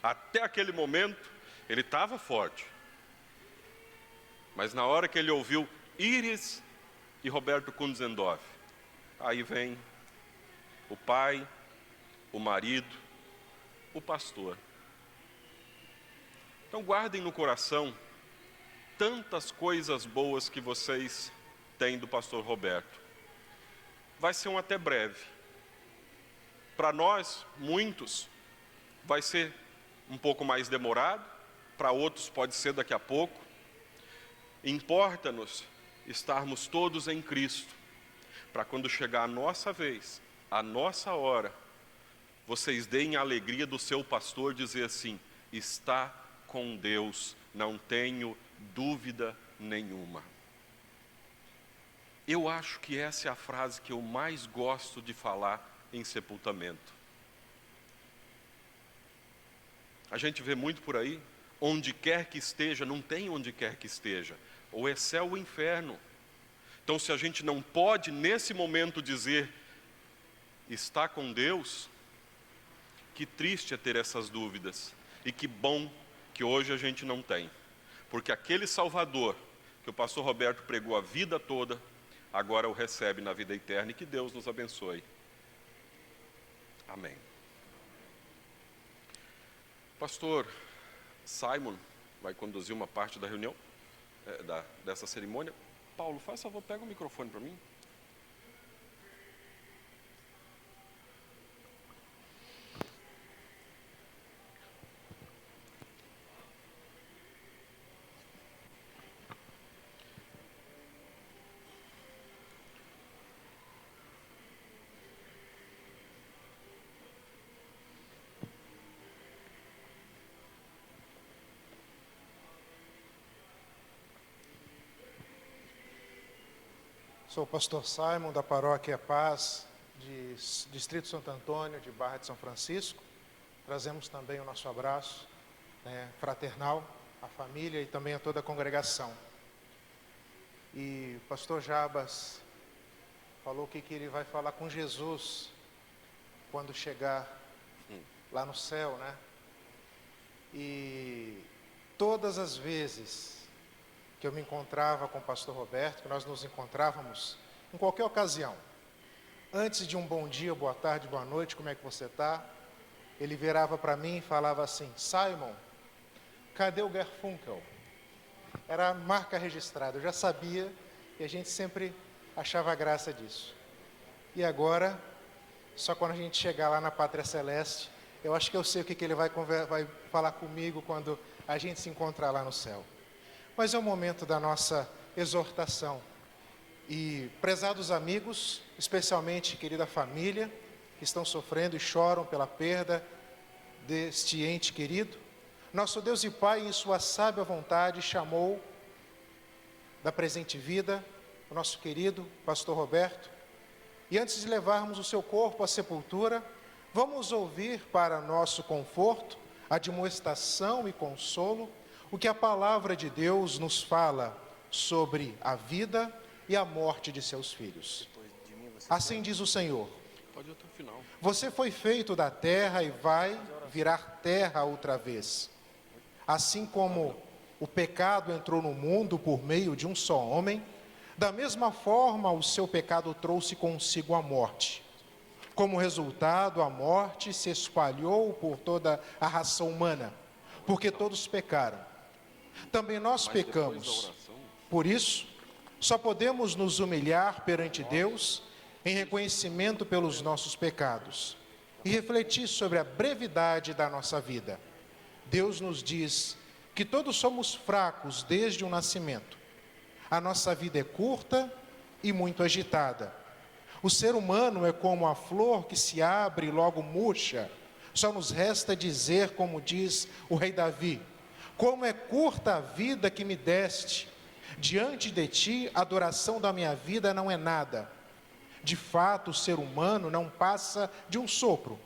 Até aquele momento, ele estava forte. Mas na hora que ele ouviu Iris e Roberto Kunzendorf, aí vem o pai, o marido, o pastor. Então guardem no coração tantas coisas boas que vocês têm do pastor Roberto. Vai ser um até breve. Para nós, muitos, vai ser um pouco mais demorado, para outros pode ser daqui a pouco. Importa-nos estarmos todos em Cristo, para quando chegar a nossa vez, a nossa hora, vocês deem a alegria do seu pastor dizer assim: está com Deus, não tenho dúvida nenhuma. Eu acho que essa é a frase que eu mais gosto de falar em sepultamento. A gente vê muito por aí, onde quer que esteja, não tem onde quer que esteja, ou é céu ou inferno. Então se a gente não pode nesse momento dizer está com Deus, que triste é ter essas dúvidas, e que bom que hoje a gente não tem, porque aquele Salvador que o pastor Roberto pregou a vida toda, agora o recebe na vida eterna, e que Deus nos abençoe. Amém. Pastor Simon vai conduzir uma parte da reunião, dessa cerimônia. Paulo, faz favor, pega o microfone para mim. Sou o pastor Simon, da Paróquia Paz, de Distrito Santo Antônio, de Barra de São Francisco. Trazemos também o nosso abraço fraternal à família e também a toda a congregação. E o pastor Jabas falou que ele vai falar com Jesus quando chegar lá no céu, né? E todas as vezes que eu me encontrava com o pastor Roberto, que nós nos encontrávamos em qualquer ocasião, antes de um bom dia, boa tarde, boa noite, como é que você está? Ele virava para mim e falava assim: Simon, cadê o Garfunkel? Era a marca registrada, eu já sabia e a gente sempre achava graça disso. E agora, só quando a gente chegar lá na Pátria Celeste, eu acho que eu sei o que ele vai falar comigo quando a gente se encontrar lá no céu. Mas é o momento da nossa exortação. E, prezados amigos, especialmente querida família, que estão sofrendo e choram pela perda deste ente querido, nosso Deus e Pai, em sua sábia vontade, chamou da presente vida o nosso querido pastor Roberto. E antes de levarmos o seu corpo à sepultura, vamos ouvir para nosso conforto, admoestação e consolo, o que a palavra de Deus nos fala sobre a vida e a morte de seus filhos. Assim diz o Senhor: Pode ir até o final. Você foi feito da terra e vai virar terra outra vez. Assim como o pecado entrou no mundo por meio de um só homem, da mesma forma o seu pecado trouxe consigo a morte. Como resultado, a morte se espalhou por toda a raça humana, porque todos pecaram. Também nós pecamos. Por isso, só podemos nos humilhar perante Deus em reconhecimento pelos nossos pecados e refletir sobre a brevidade da nossa vida. Deus nos diz que todos somos fracos desde o nascimento. A nossa vida é curta e muito agitada. O ser humano é como a flor que se abre e logo murcha. Só nos resta dizer, como diz o rei Davi: como é curta a vida que me deste. Diante de ti, a duração da minha vida não é nada. De fato, o ser humano não passa de um sopro.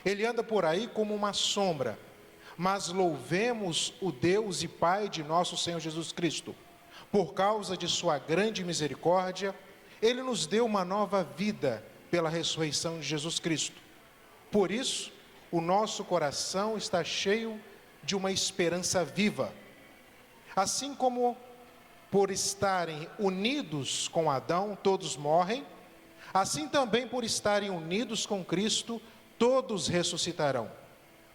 Ele anda por aí como uma sombra. Mas louvemos o Deus e Pai de nosso Senhor Jesus Cristo. Por causa de sua grande misericórdia, Ele nos deu uma nova vida pela ressurreição de Jesus Cristo. Por isso, o nosso coração está cheio de uma esperança viva. Assim como por estarem unidos com Adão, todos morrem, assim também por estarem unidos com Cristo, todos ressuscitarão.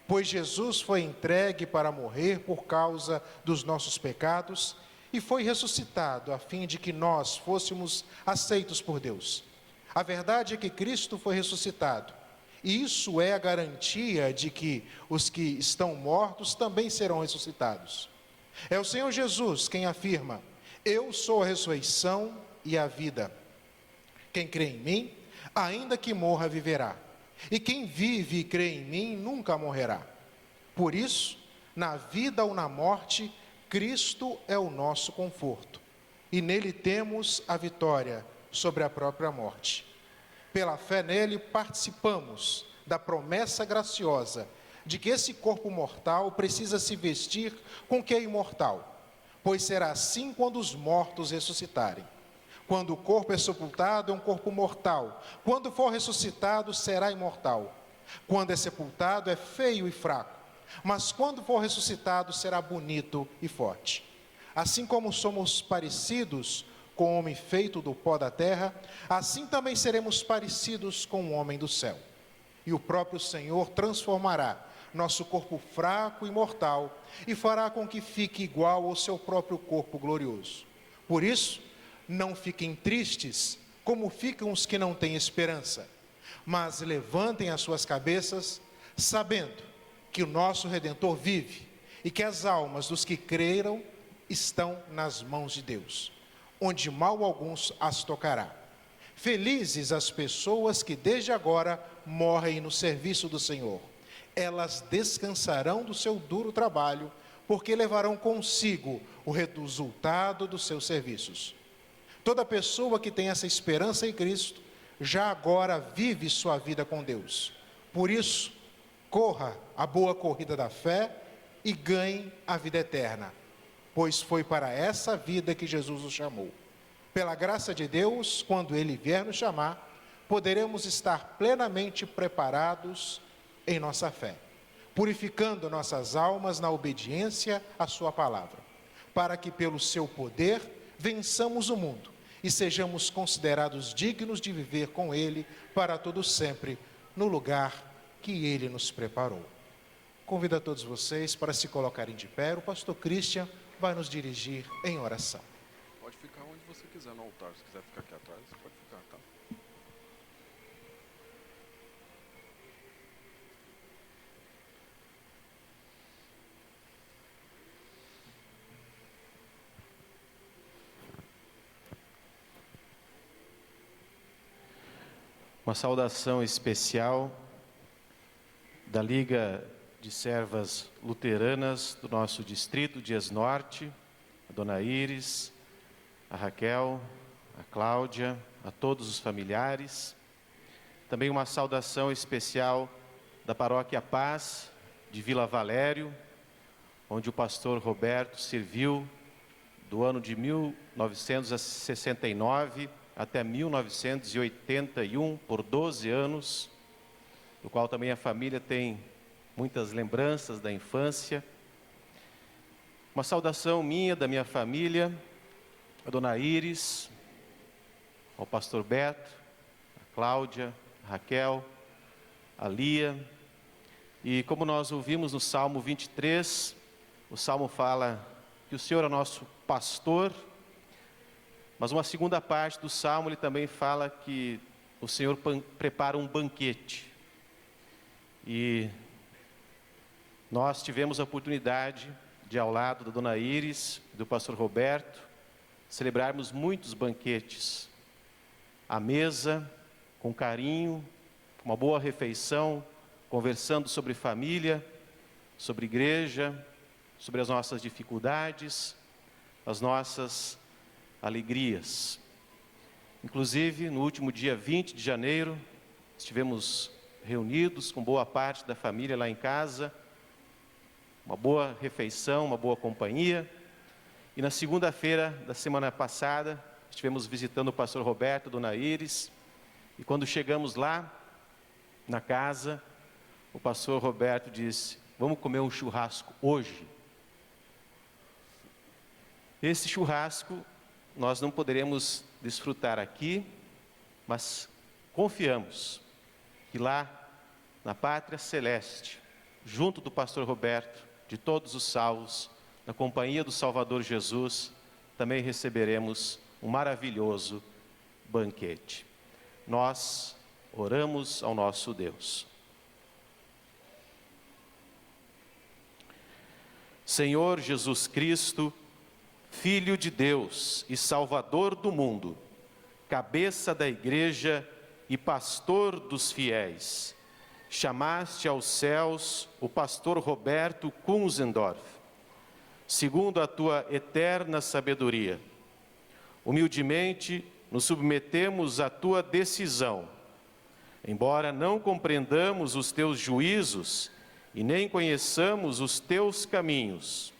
Pois Jesus foi entregue para morrer por causa dos nossos pecados e foi ressuscitado a fim de que nós fôssemos aceitos por Deus. A verdade é que Cristo foi ressuscitado, e isso é a garantia de que os que estão mortos também serão ressuscitados. É o Senhor Jesus quem afirma: eu sou a ressurreição e a vida. Quem crê em mim, ainda que morra, viverá. E quem vive e crê em mim, nunca morrerá. Por isso, na vida ou na morte, Cristo é o nosso conforto. E nele temos a vitória sobre a própria morte. Pela fé nele, participamos da promessa graciosa de que esse corpo mortal precisa se vestir com o que é imortal, pois será assim quando os mortos ressuscitarem. Quando o corpo é sepultado, é um corpo mortal. Quando for ressuscitado, será imortal. Quando é sepultado, é feio e fraco. Mas quando for ressuscitado, será bonito e forte. Assim como somos parecidos com o homem feito do pó da terra, assim também seremos parecidos com o homem do céu. E o próprio Senhor transformará nosso corpo fraco e mortal e fará com que fique igual ao seu próprio corpo glorioso. Por isso, não fiquem tristes, como ficam os que não têm esperança, mas levantem as suas cabeças, sabendo que o nosso Redentor vive e que as almas dos que creram estão nas mãos de Deus, onde mal alguns as tocará. Felizes as pessoas que desde agora morrem no serviço do Senhor. Elas descansarão do seu duro trabalho, porque levarão consigo o resultado dos seus serviços. Toda pessoa que tem essa esperança em Cristo, já agora vive sua vida com Deus. Por isso, corra a boa corrida da fé e ganhe a vida eterna, pois foi para essa vida que Jesus nos chamou. Pela graça de Deus, quando Ele vier nos chamar, poderemos estar plenamente preparados em nossa fé, purificando nossas almas na obediência à sua palavra, para que pelo seu poder vençamos o mundo e sejamos considerados dignos de viver com Ele para todo sempre, no lugar que Ele nos preparou. Convido a todos vocês para se colocarem de pé. O pastor Christian vai nos dirigir em oração. Pode ficar onde você quiser no altar. Se quiser ficar aqui atrás, você pode ficar, tá? Uma saudação especial da Liga de Servas Luteranas do nosso distrito, Dias Norte, a Dona Iris, a Raquel, a Cláudia, a todos os familiares. Também uma saudação especial da Paróquia Paz, de Vila Valério, onde o pastor Roberto serviu do ano de 1969 até 1981, por 12 anos, do qual também a família tem muitas lembranças da infância. Uma saudação minha, da minha família, a dona Iris, ao pastor Beto, a Cláudia, a Raquel, a Lia. E como nós ouvimos no Salmo 23, o Salmo fala que o Senhor é nosso pastor, mas uma segunda parte do Salmo ele também fala que o Senhor prepara um banquete. E nós tivemos a oportunidade de, ao lado da dona Iris e do pastor Roberto, celebrarmos muitos banquetes, à mesa, com carinho, com uma boa refeição, conversando sobre família, sobre igreja, sobre as nossas dificuldades, as nossas alegrias. Inclusive, no último dia 20 de janeiro, estivemos reunidos com boa parte da família lá em casa, uma boa refeição, uma boa companhia. E na segunda-feira da semana passada, estivemos visitando o pastor Roberto, dona Iris, e quando chegamos lá, na casa, o pastor Roberto disse: vamos comer um churrasco hoje. Esse churrasco nós não poderemos desfrutar aqui, mas confiamos que lá, na Pátria Celeste, junto do pastor Roberto, de todos os salvos, na companhia do Salvador Jesus, também receberemos um maravilhoso banquete. Nós oramos ao nosso Deus. Senhor Jesus Cristo, Filho de Deus e Salvador do mundo, cabeça da igreja e pastor dos fiéis, chamaste aos céus o pastor Roberto Kunzendorf, segundo a tua eterna sabedoria. Humildemente nos submetemos à tua decisão, embora não compreendamos os teus juízos e nem conheçamos os teus caminhos.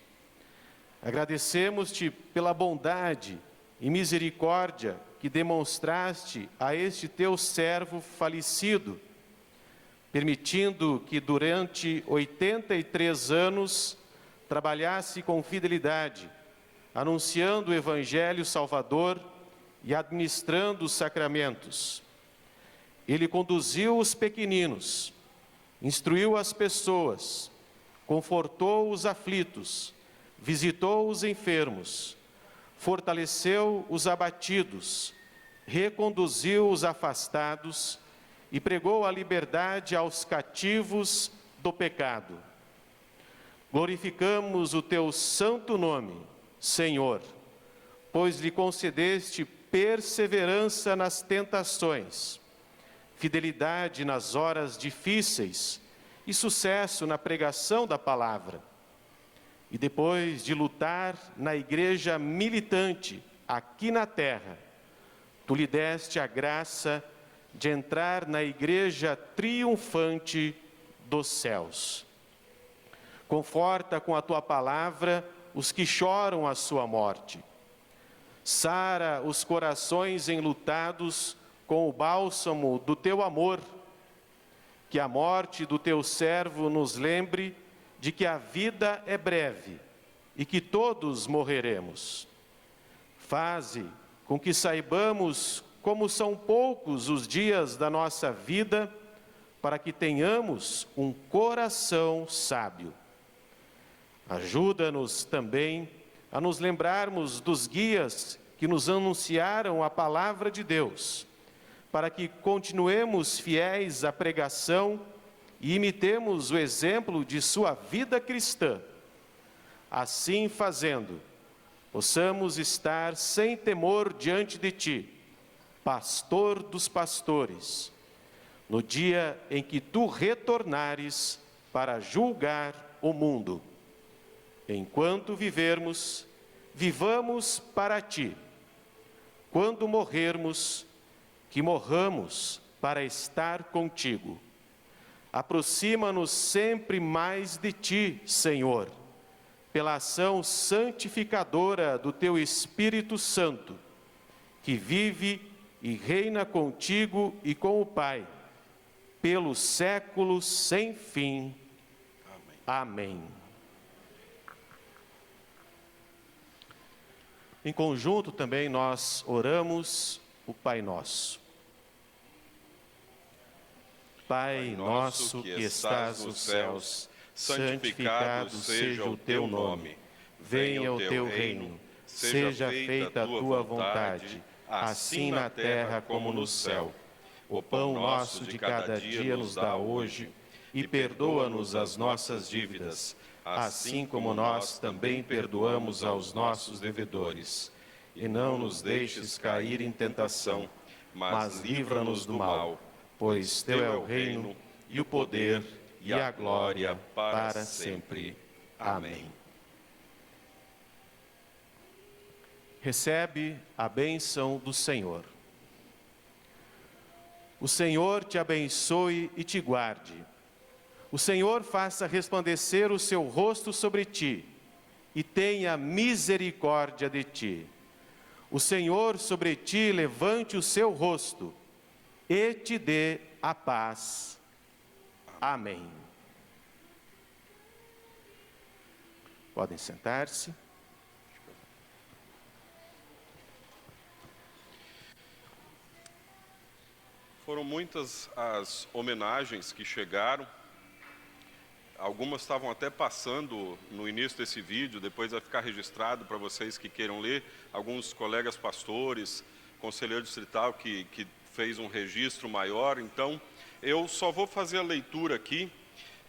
Agradecemos-te pela bondade e misericórdia que demonstraste a este teu servo falecido, permitindo que durante 83 anos trabalhasse com fidelidade, anunciando o Evangelho Salvador e administrando os sacramentos. Ele conduziu os pequeninos, instruiu as pessoas, confortou os aflitos, visitou os enfermos, fortaleceu os abatidos, reconduziu os afastados e pregou a liberdade aos cativos do pecado. Glorificamos o teu santo nome, Senhor, pois lhe concedeste perseverança nas tentações, fidelidade nas horas difíceis e sucesso na pregação da palavra. E depois de lutar na igreja militante aqui na terra, tu lhe deste a graça de entrar na igreja triunfante dos céus. Conforta com a tua palavra os que choram a sua morte. Sara os corações enlutados com o bálsamo do teu amor. Que a morte do teu servo nos lembre de que a vida é breve e que todos morreremos. Faze com que saibamos como são poucos os dias da nossa vida, para que tenhamos um coração sábio. Ajuda-nos também a nos lembrarmos dos guias que nos anunciaram a palavra de Deus, para que continuemos fiéis à pregação e imitemos o exemplo de sua vida cristã. Assim fazendo, possamos estar sem temor diante de ti, pastor dos pastores, no dia em que tu retornares para julgar o mundo. Enquanto vivermos, vivamos para ti. Quando morrermos, que morramos para estar contigo. Aproxima-nos sempre mais de ti, Senhor, pela ação santificadora do teu Espírito Santo, que vive e reina contigo e com o Pai, pelos séculos sem fim. Amém. Em conjunto também nós oramos o Pai Nosso. Pai nosso que estás nos céus, santificado seja o teu nome. Venha o teu reino, seja feita a tua vontade, assim na terra como no céu. O pão nosso de cada dia nos dá hoje, e perdoa-nos as nossas dívidas, assim como nós também perdoamos aos nossos devedores. E não nos deixes cair em tentação, mas livra-nos do mal, pois teu é o reino, e o poder, e a glória para sempre. Amém. Recebe a bênção do Senhor. O Senhor te abençoe e te guarde. O Senhor faça resplandecer o seu rosto sobre ti e tenha misericórdia de ti. O Senhor sobre ti levante o seu rosto e te dê a paz. Amém. Podem sentar-se. Foram muitas as homenagens que chegaram. Algumas estavam até passando no início desse vídeo, depois vai ficar registrado para vocês que queiram ler. Alguns colegas pastores, conselheiro distrital que fez um registro maior. Então, eu só vou fazer a leitura aqui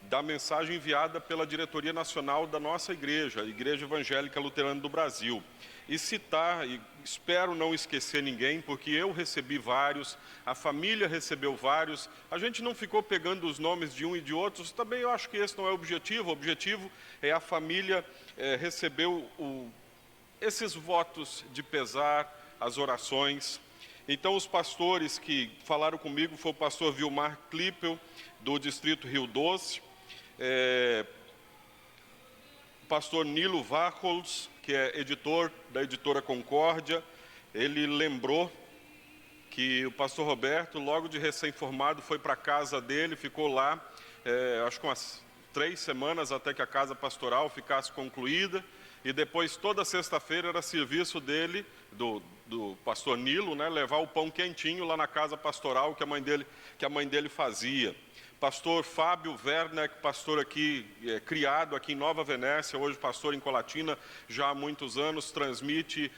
da mensagem enviada pela diretoria nacional da nossa igreja, a Igreja Evangélica Luterana do Brasil. E citar, e espero não esquecer ninguém, porque eu recebi vários, a família recebeu vários, a gente não ficou pegando os nomes de um e de outros, também eu acho que esse não é o objetivo é a família receber esses votos de pesar, as orações. Então os pastores que falaram comigo foi o pastor Vilmar Klippel, do Distrito Rio Doce, o pastor Nilo Varholz, que é editor da editora Concórdia. Ele lembrou que o pastor Roberto, logo de recém-formado, foi para a casa dele, ficou lá, acho que umas 3 semanas até que a casa pastoral ficasse concluída, e depois toda sexta-feira era serviço dele, do pastor Nilo, né, levar o pão quentinho lá na casa pastoral que a mãe dele fazia. Pastor Fábio Werneck, pastor aqui, criado aqui em Nova Venécia, hoje pastor em Colatina, já há muitos anos, transmite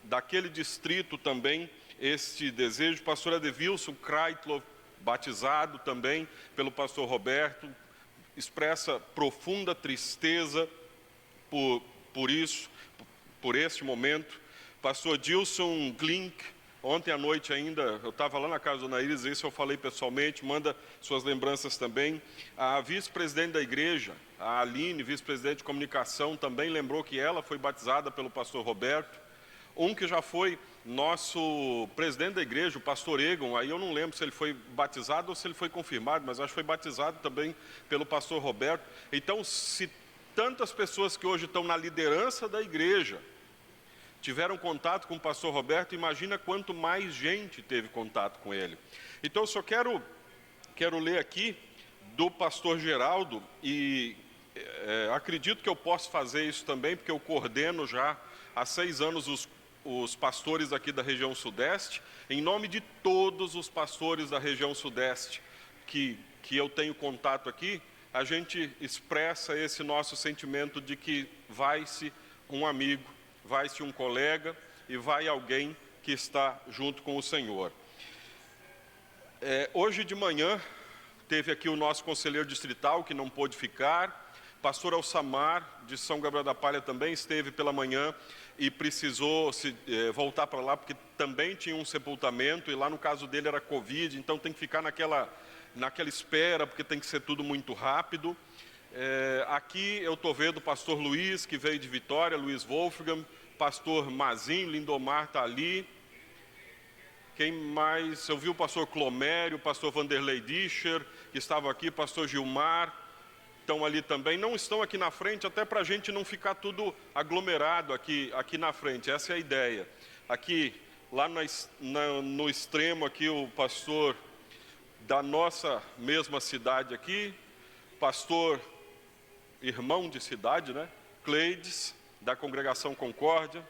daquele distrito também este desejo. Pastor Adevilson Kreitlow, batizado também pelo pastor Roberto, expressa profunda tristeza por isso, por este momento. Pastor Dilson Glink, ontem à noite ainda, eu estava lá na casa do Naíris, isso eu falei pessoalmente, manda suas lembranças também. A vice-presidente da igreja, a Aline, vice-presidente de comunicação, também lembrou que ela foi batizada pelo pastor Roberto. Um que já foi nosso presidente da igreja, o pastor Egon, aí eu não lembro se ele foi batizado ou se ele foi confirmado, mas acho que foi batizado também pelo pastor Roberto. Então, se tantas pessoas que hoje estão na liderança da igreja tiveram contato com o pastor Roberto, imagina quanto mais gente teve contato com ele. Então eu só quero ler aqui do pastor Geraldo, e acredito que eu posso fazer isso também, porque eu coordeno já há 6 anos os pastores aqui da região sudeste, em nome de todos os pastores da região sudeste que eu tenho contato aqui, a gente expressa esse nosso sentimento de que vai-se um amigo, vai-se um colega e vai alguém que está junto com o Senhor. Hoje de manhã, teve aqui o nosso conselheiro distrital, que não pôde ficar. Pastor Alçamar, de São Gabriel da Palha, também esteve pela manhã e precisou voltar para lá, porque também tinha um sepultamento, e lá no caso dele era Covid, então tem que ficar naquela espera, porque tem que ser tudo muito rápido. Aqui eu estou vendo o pastor Luiz, que veio de Vitória, Luiz Wolfgang, pastor Mazinho, Lindomar está ali. Quem mais? Eu vi o pastor Clomério, o pastor Vanderlei Discher, que estava aqui, pastor Gilmar, estão ali também. Não estão aqui na frente, até para a gente não ficar tudo aglomerado aqui na frente, essa é a ideia. Aqui, lá no extremo aqui, o pastor da nossa mesma cidade aqui, pastor irmão de cidade, né? Cleides, da congregação Concórdia,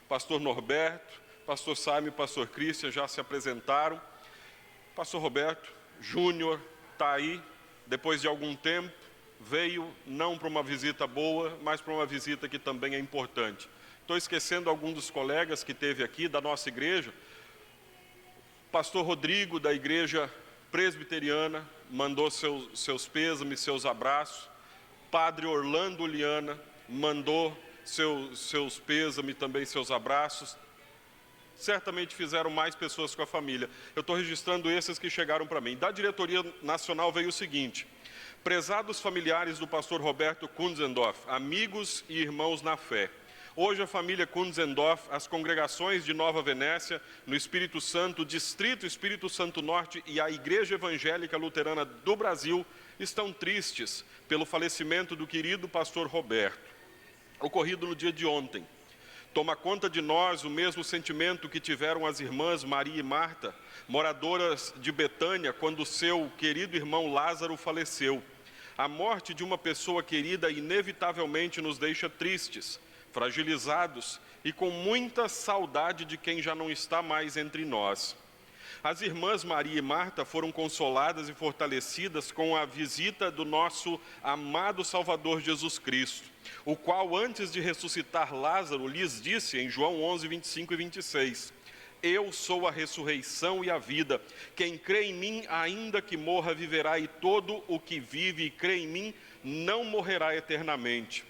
pastor Norberto, pastor Simon e pastor Christian já se apresentaram. Pastor Roberto Júnior está aí, depois de algum tempo, veio não para uma visita boa, mas para uma visita que também é importante. Estou esquecendo algum dos colegas que teve aqui da nossa igreja. Pastor Rodrigo, da igreja presbiteriana, mandou seus pêsames, seus abraços. Padre Orlando Liana mandou seus pêsames, também seus abraços. Certamente fizeram mais pessoas com a família. Eu estou registrando esses que chegaram para mim. Da diretoria nacional veio o seguinte: prezados familiares do pastor Roberto Kunzendorf, amigos e irmãos na fé. Hoje a família Kunzendorf, as congregações de Nova Venécia, no Espírito Santo, Distrito Espírito Santo Norte e a Igreja Evangélica Luterana do Brasil estão tristes pelo falecimento do querido pastor Roberto, ocorrido no dia de ontem. Toma conta de nós o mesmo sentimento que tiveram as irmãs Maria e Marta, moradoras de Betânia, quando seu querido irmão Lázaro faleceu. A morte de uma pessoa querida inevitavelmente nos deixa tristes, fragilizados e com muita saudade de quem já não está mais entre nós. As irmãs Maria e Marta foram consoladas e fortalecidas com a visita do nosso amado Salvador Jesus Cristo, o qual, antes de ressuscitar Lázaro, lhes disse em João 11, 25 e 26, eu sou a ressurreição e a vida. Quem crê em mim, ainda que morra, viverá, e todo o que vive e crê em mim não morrerá eternamente.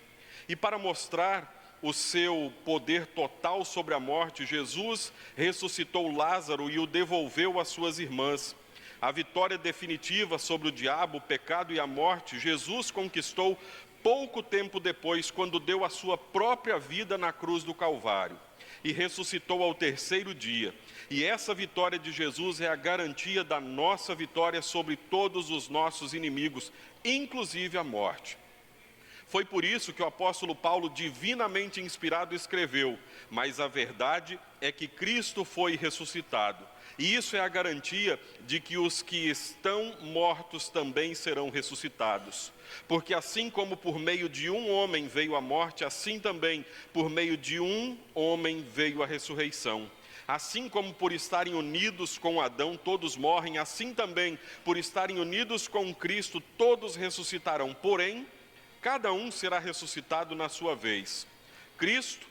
E para mostrar o seu poder total sobre a morte, Jesus ressuscitou Lázaro e o devolveu às suas irmãs. A vitória definitiva sobre o diabo, o pecado e a morte, Jesus conquistou pouco tempo depois, quando deu a sua própria vida na cruz do Calvário e ressuscitou ao terceiro dia. E essa vitória de Jesus é a garantia da nossa vitória sobre todos os nossos inimigos, inclusive a morte. Foi por isso que o apóstolo Paulo, divinamente inspirado, escreveu, mas a verdade é que Cristo foi ressuscitado. E isso é a garantia de que os que estão mortos também serão ressuscitados. Porque assim como por meio de um homem veio a morte, assim também por meio de um homem veio a ressurreição. Assim como por estarem unidos com Adão todos morrem, assim também por estarem unidos com Cristo todos ressuscitarão. Porém, cada um será ressuscitado na sua vez. Cristo,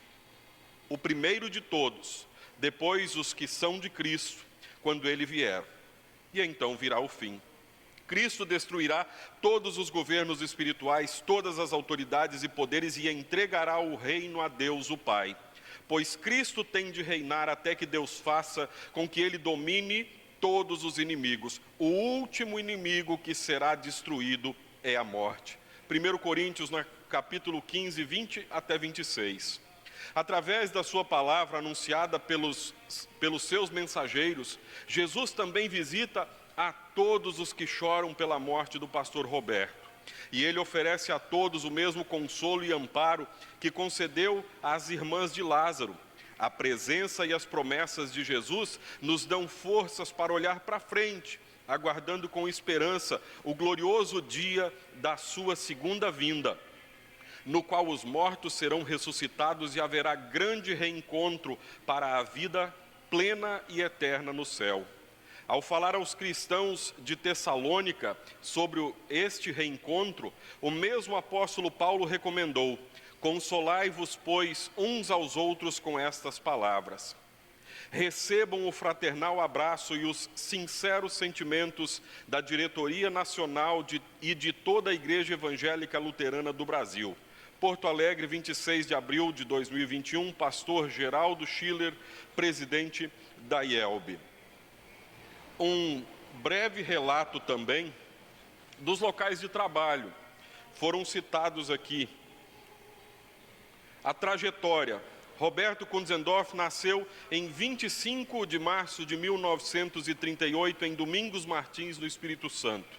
o primeiro de todos, depois os que são de Cristo, quando ele vier. E então virá o fim. Cristo destruirá todos os governos espirituais, todas as autoridades e poderes e entregará o reino a Deus, o Pai. Pois Cristo tem de reinar até que Deus faça com que ele domine todos os inimigos. O último inimigo que será destruído é a morte. 1 Coríntios, no capítulo 15, 20 até 26. Através da sua palavra anunciada pelos seus mensageiros, Jesus também visita a todos os que choram pela morte do pastor Roberto. E ele oferece a todos o mesmo consolo e amparo que concedeu às irmãs de Lázaro. A presença e as promessas de Jesus nos dão forças para olhar para frente, aguardando com esperança o glorioso dia da sua segunda vinda, no qual os mortos serão ressuscitados e haverá grande reencontro para a vida plena e eterna no céu. Ao falar aos cristãos de Tessalônica sobre este reencontro, o mesmo apóstolo Paulo recomendou: consolai-vos, pois, uns aos outros com estas palavras. Recebam o fraternal abraço e os sinceros sentimentos da diretoria nacional e de toda a Igreja Evangélica Luterana do Brasil. Porto Alegre, 26 de abril de 2021, pastor Geraldo Schiller, presidente da IELB. Um breve relato também dos locais de trabalho. Foram citados aqui. A trajetória. Roberto Kunzendorf nasceu em 25 de março de 1938 em Domingos Martins, no Espírito Santo.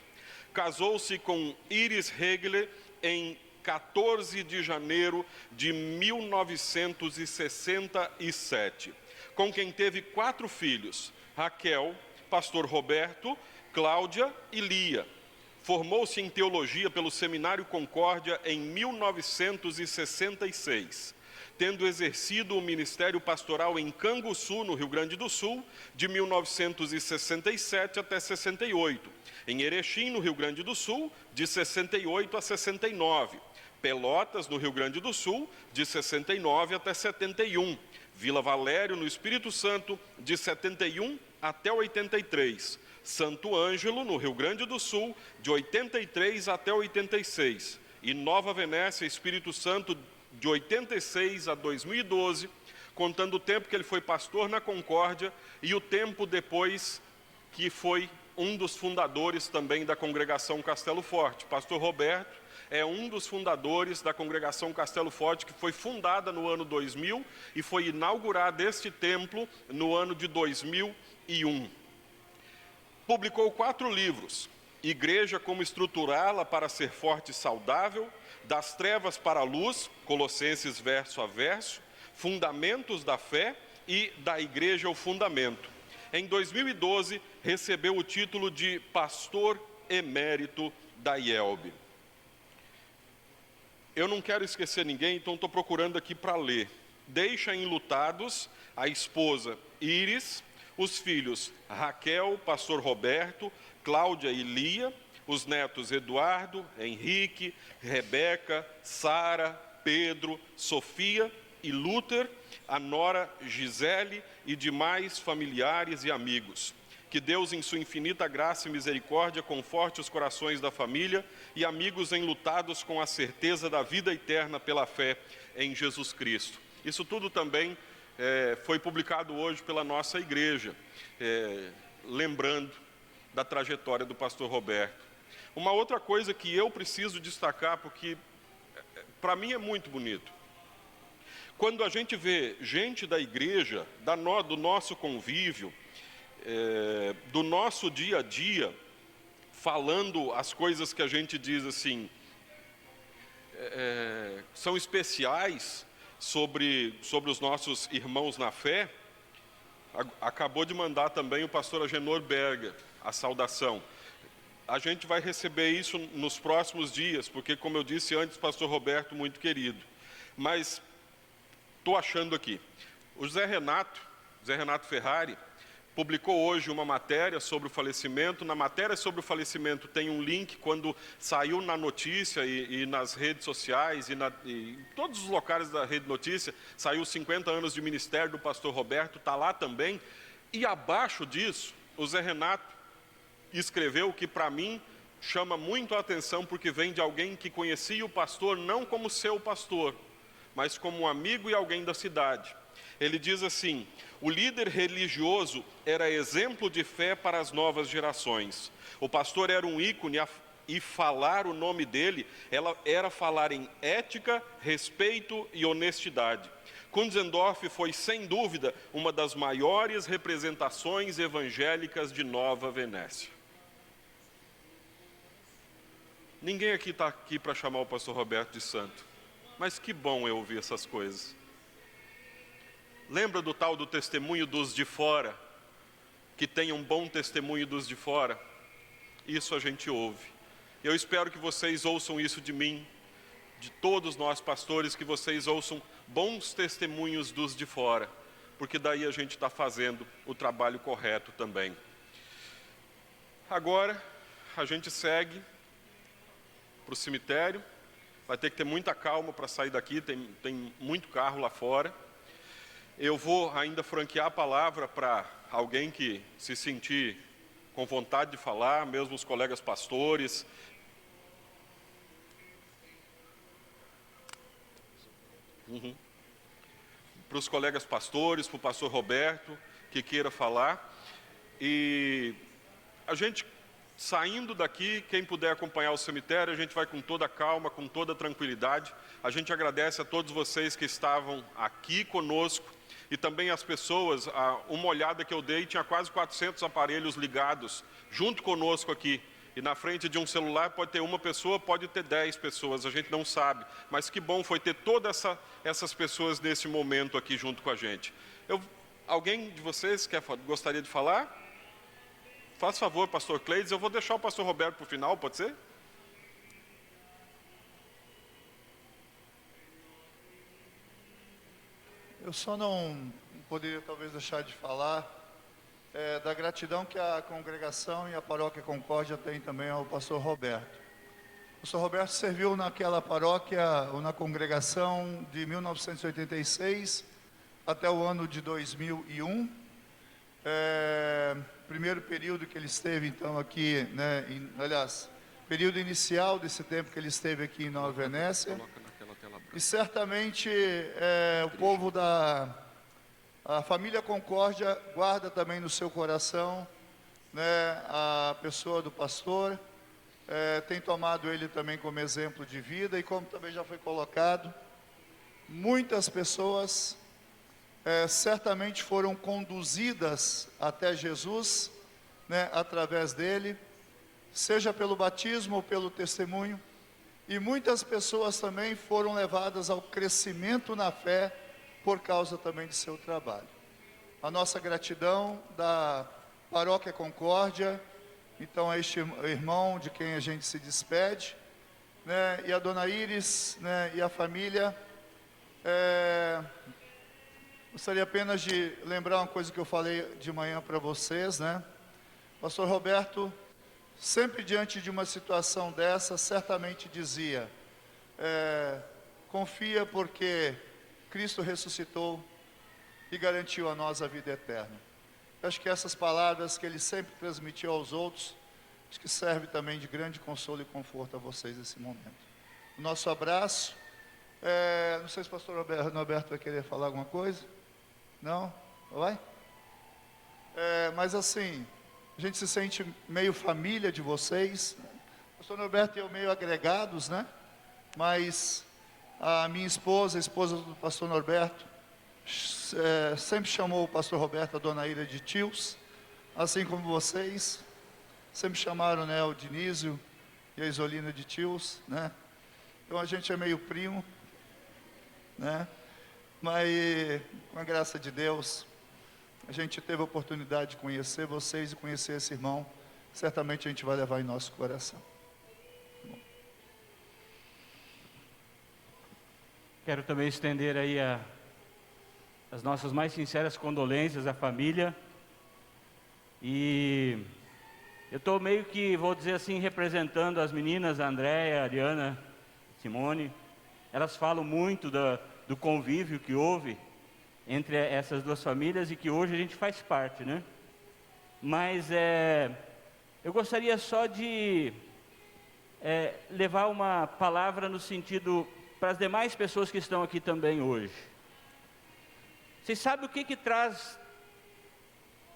Casou-se com Iris Regler em 14 de janeiro de 1967, com quem teve 4 filhos: Raquel, pastor Roberto, Cláudia e Lia. Formou-se em teologia pelo Seminário Concórdia em 1966. tendo exercido o ministério pastoral em Canguçu, no Rio Grande do Sul, de 1967 até 68. Em Erechim, no Rio Grande do Sul, de 68 a 69. Pelotas, no Rio Grande do Sul, de 69 até 71. Vila Valério, no Espírito Santo, de 71 até 83. Santo Ângelo, no Rio Grande do Sul, de 83 até 86. E Nova Venécia, Espírito Santo, de 86 a 2012, contando o tempo que ele foi pastor na Concórdia e o tempo depois que foi um dos fundadores também da Congregação Castelo Forte. Pastor Roberto é um dos fundadores da Congregação Castelo Forte, que foi fundada no ano 2000 e foi inaugurado este templo no ano de 2001. Publicou 4 livros: Igreja, como estruturá-la para ser forte e saudável, Das trevas para a luz, Colossenses verso a verso, Fundamentos da fé e Da igreja o fundamento. Em 2012, recebeu o título de pastor emérito da IELB. Eu não quero esquecer ninguém, então estou procurando aqui para ler. Deixa enlutados a esposa Íris, os filhos Raquel, pastor Roberto, Cláudia e Lia, os netos Eduardo, Henrique, Rebeca, Sara, Pedro, Sofia e Luther, a nora Gisele e demais familiares e amigos. Que Deus, em sua infinita graça e misericórdia, conforte os corações da família e amigos enlutados com a certeza da vida eterna pela fé em Jesus Cristo. Isso tudo também foi publicado hoje pela nossa igreja, lembrando da trajetória do pastor Roberto. Uma outra coisa que eu preciso destacar, porque para mim é muito bonito. Quando a gente vê gente da igreja, do nosso convívio, do nosso dia a dia, falando as coisas que a gente diz assim, são especiais sobre os nossos irmãos na fé. Acabou de mandar também o pastor Agenor Berger a saudação. A gente vai receber isso nos próximos dias, porque, como eu disse antes, pastor Roberto, muito querido. Mas estou achando aqui. O Zé Renato Ferrari, publicou hoje uma matéria sobre o falecimento. Na matéria sobre o falecimento tem um link, quando saiu na notícia e nas redes sociais e em todos os locais da rede notícia, saiu 50 anos de ministério do pastor Roberto, está lá também. E abaixo disso, o Zé Renato escreveu que para mim chama muito a atenção, porque vem de alguém que conhecia o pastor não como seu pastor, mas como um amigo e alguém da cidade. Ele diz assim: o líder religioso era exemplo de fé para as novas gerações. O pastor era um ícone e falar o nome dele era falar em ética, respeito e honestidade. Kunzendorf foi, sem dúvida, uma das maiores representações evangélicas de Nova Venécia. Ninguém aqui está aqui para chamar o pastor Roberto de santo, mas que bom eu ouvir essas coisas. Lembra do tal do testemunho dos de fora? Que tem um bom testemunho dos de fora? Isso a gente ouve. Eu espero que vocês ouçam isso de mim, de todos nós pastores, que vocês ouçam bons testemunhos dos de fora, porque daí a gente está fazendo o trabalho correto também. Agora, a gente segue para o cemitério. Vai ter que ter muita calma para sair daqui, tem muito carro lá fora. Eu vou ainda franquear a palavra para alguém que se sentir com vontade de falar, mesmo os colegas pastores. Para os colegas pastores, para o pastor Roberto, que queira falar. E a gente, saindo daqui, quem puder acompanhar o cemitério, a gente vai com toda a calma, com toda a tranquilidade. A gente agradece a todos vocês que estavam aqui conosco e também as pessoas. Uma olhada que eu dei, tinha quase 400 aparelhos ligados junto conosco aqui. E na frente de um celular pode ter uma pessoa, pode ter 10 pessoas, a gente não sabe. Mas que bom foi ter todas essas pessoas nesse momento aqui junto com a gente. Alguém de vocês gostaria de falar? Faz favor, pastor Cleides, eu vou deixar o pastor Roberto para o final, pode ser? Eu só não poderia talvez deixar de falar da gratidão que a congregação e a paróquia Concórdia tem também ao pastor Roberto. O pastor Roberto serviu naquela paróquia ou na congregação de 1986 até o ano de 2001. Primeiro período que ele esteve então aqui, né, aliás, período inicial desse tempo que ele esteve aqui em Nova Venécia. E certamente o povo a família Concórdia guarda também no seu coração, né, a pessoa do pastor, tem tomado ele também como exemplo de vida, e como também já foi colocado, muitas pessoas certamente foram conduzidas até Jesus, né, através dele, seja pelo batismo ou pelo testemunho, e muitas pessoas também foram levadas ao crescimento na fé por causa também de seu trabalho. A nossa gratidão da Paróquia Concórdia, então, a este irmão de quem a gente se despede, né, e a dona Iris, né, e a família. Gostaria apenas de lembrar uma coisa que eu falei de manhã para vocês, né? Pastor Roberto, sempre diante de uma situação dessa, certamente dizia, confia porque Cristo ressuscitou e garantiu a nós a vida eterna. Eu acho que essas palavras que ele sempre transmitiu aos outros, acho que serve também de grande consolo e conforto a vocês nesse momento. O nosso abraço, não sei se o pastor Roberto vai querer falar alguma coisa. Não? Vai? Mas assim, a gente se sente meio família de vocês. O pastor Norberto e eu meio agregados, né? Mas a minha esposa, a esposa do pastor Norberto, sempre chamou o pastor Roberto, a dona Ira, de tios, assim como vocês. Sempre chamaram, né, o Dinísio e a Isolina de tios, né? Então a gente é meio primo, né? Mas, com a graça de Deus, a gente teve a oportunidade de conhecer vocês e conhecer esse irmão. Certamente a gente vai levar em nosso coração. Quero também estender aí as nossas mais sinceras condolências à família. E eu estou meio que, vou dizer assim, representando as meninas, a Andréia, a Ariana, a Simone. Elas falam muito do convívio que houve entre essas duas famílias e que hoje a gente faz parte, né? Mas eu gostaria só de levar uma palavra no sentido para as demais pessoas que estão aqui também hoje. Vocês sabem o que traz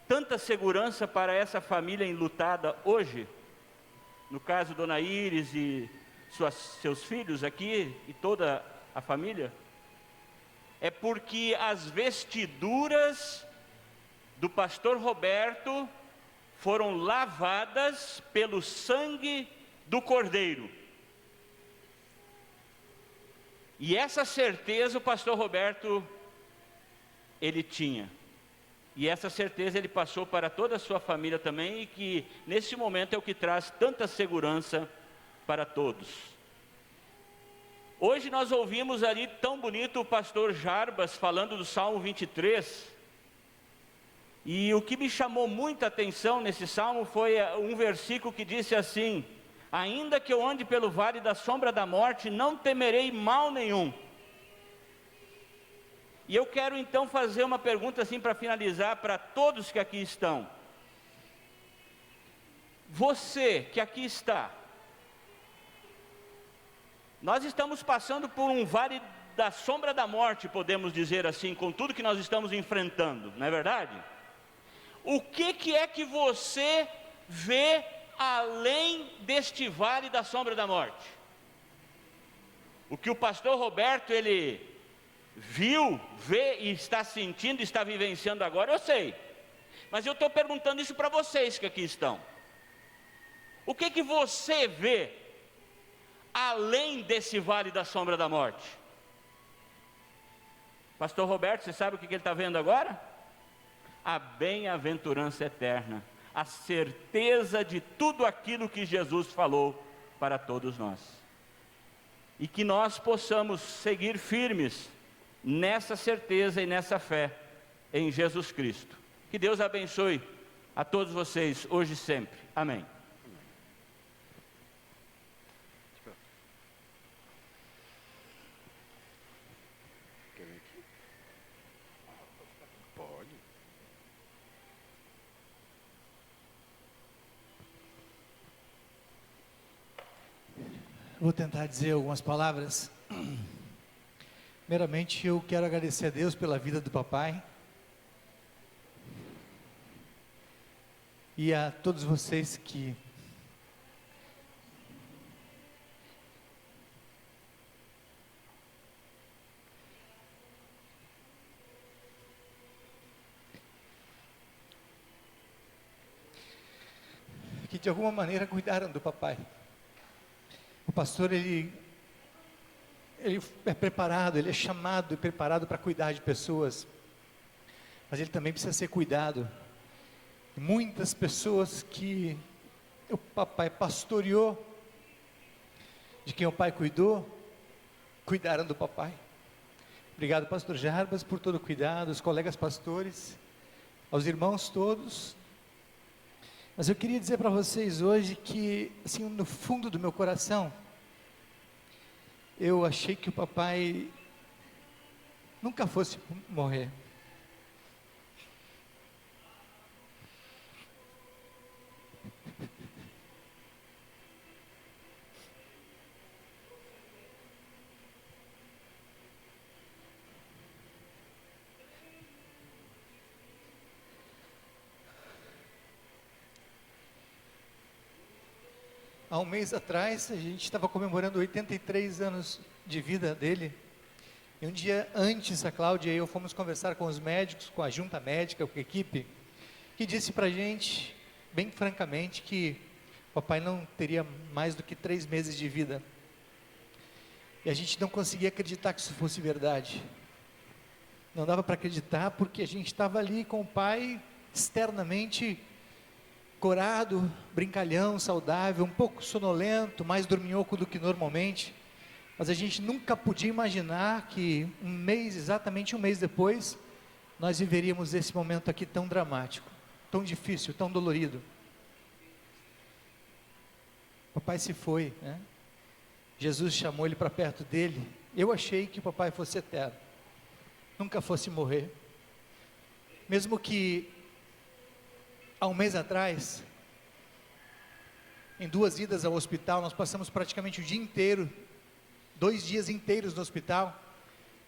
tanta segurança para essa família enlutada hoje? No caso, Dona Iris e seus filhos aqui e toda a família? É porque as vestiduras do pastor Roberto foram lavadas pelo sangue do Cordeiro. E essa certeza o pastor Roberto, ele tinha. E essa certeza ele passou para toda a sua família também, e que nesse momento é o que traz tanta segurança para todos. Hoje nós ouvimos ali tão bonito o pastor Jarbas falando do Salmo 23, e o que me chamou muita atenção nesse salmo foi um versículo que disse assim: ainda que eu ande pelo vale da sombra da morte, não temerei mal nenhum. E eu quero então fazer uma pergunta assim para finalizar para todos que aqui estão. Você que aqui está, nós estamos passando por um vale da sombra da morte, podemos dizer assim, com tudo que nós estamos enfrentando, não é verdade? O que é que você vê além deste vale da sombra da morte? O que o pastor Roberto, ele viu, vê e está sentindo, está vivenciando agora, eu sei. Mas eu estou perguntando isso para vocês que aqui estão. O que você vê além desse vale da sombra da morte? Pastor Roberto, você sabe o que ele está vendo agora? A bem-aventurança eterna, a certeza de tudo aquilo que Jesus falou para todos nós. E que nós possamos seguir firmes nessa certeza e nessa fé em Jesus Cristo. Que Deus abençoe a todos vocês, hoje e sempre. Amém. Pode. Vou tentar dizer algumas palavras. Primeiramente, eu quero agradecer a Deus pela vida do papai e a todos vocês que de alguma maneira cuidaram do papai. O pastor, ele é preparado, ele é chamado e preparado para cuidar de pessoas, mas ele também precisa ser cuidado. E muitas pessoas que o papai pastoreou, de quem o pai cuidou, cuidaram do papai. Obrigado, pastor Jarbas, por todo o cuidado, os colegas pastores, aos irmãos todos. Mas eu queria dizer para vocês hoje que, assim, no fundo do meu coração, eu achei que o papai nunca fosse morrer. Há um mês atrás, a gente estava comemorando 83 anos de vida dele. E um dia antes, a Cláudia e eu fomos conversar com os médicos, com a junta médica, com a equipe, que disse para a gente, bem francamente, que o papai não teria mais do que 3 meses de vida. E a gente não conseguia acreditar que isso fosse verdade. Não dava para acreditar, porque a gente estava ali com o pai, externamente corado, brincalhão, saudável, um pouco sonolento, mais dorminhoco do que normalmente, mas a gente nunca podia imaginar que exatamente um mês depois, nós viveríamos esse momento aqui tão dramático, tão difícil, tão dolorido. O papai se foi, né? Jesus chamou ele para perto dele. Eu achei que o papai fosse eterno, nunca fosse morrer, mesmo que há um mês atrás, em 2 idas ao hospital, nós passamos praticamente o dia inteiro, 2 dias inteiros no hospital,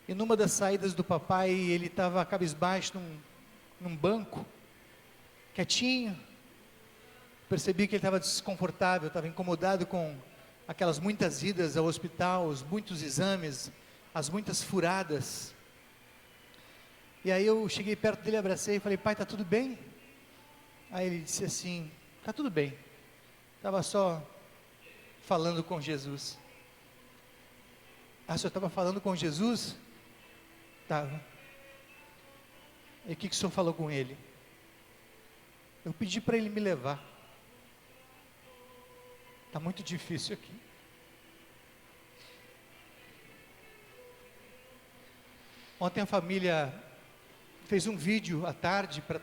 e numa das saídas do papai, ele estava cabisbaixo num banco, quietinho. Percebi que ele estava desconfortável, estava incomodado com aquelas muitas idas ao hospital, os muitos exames, as muitas furadas. E aí eu cheguei perto dele, abracei e falei: pai, está tudo bem? Aí ele disse assim: está tudo bem, estava só falando com Jesus. Ah, o senhor estava falando com Jesus? Estava. E o que o senhor falou com ele? Eu pedi para ele me levar. Está muito difícil aqui. Ontem a família fez um vídeo à tarde para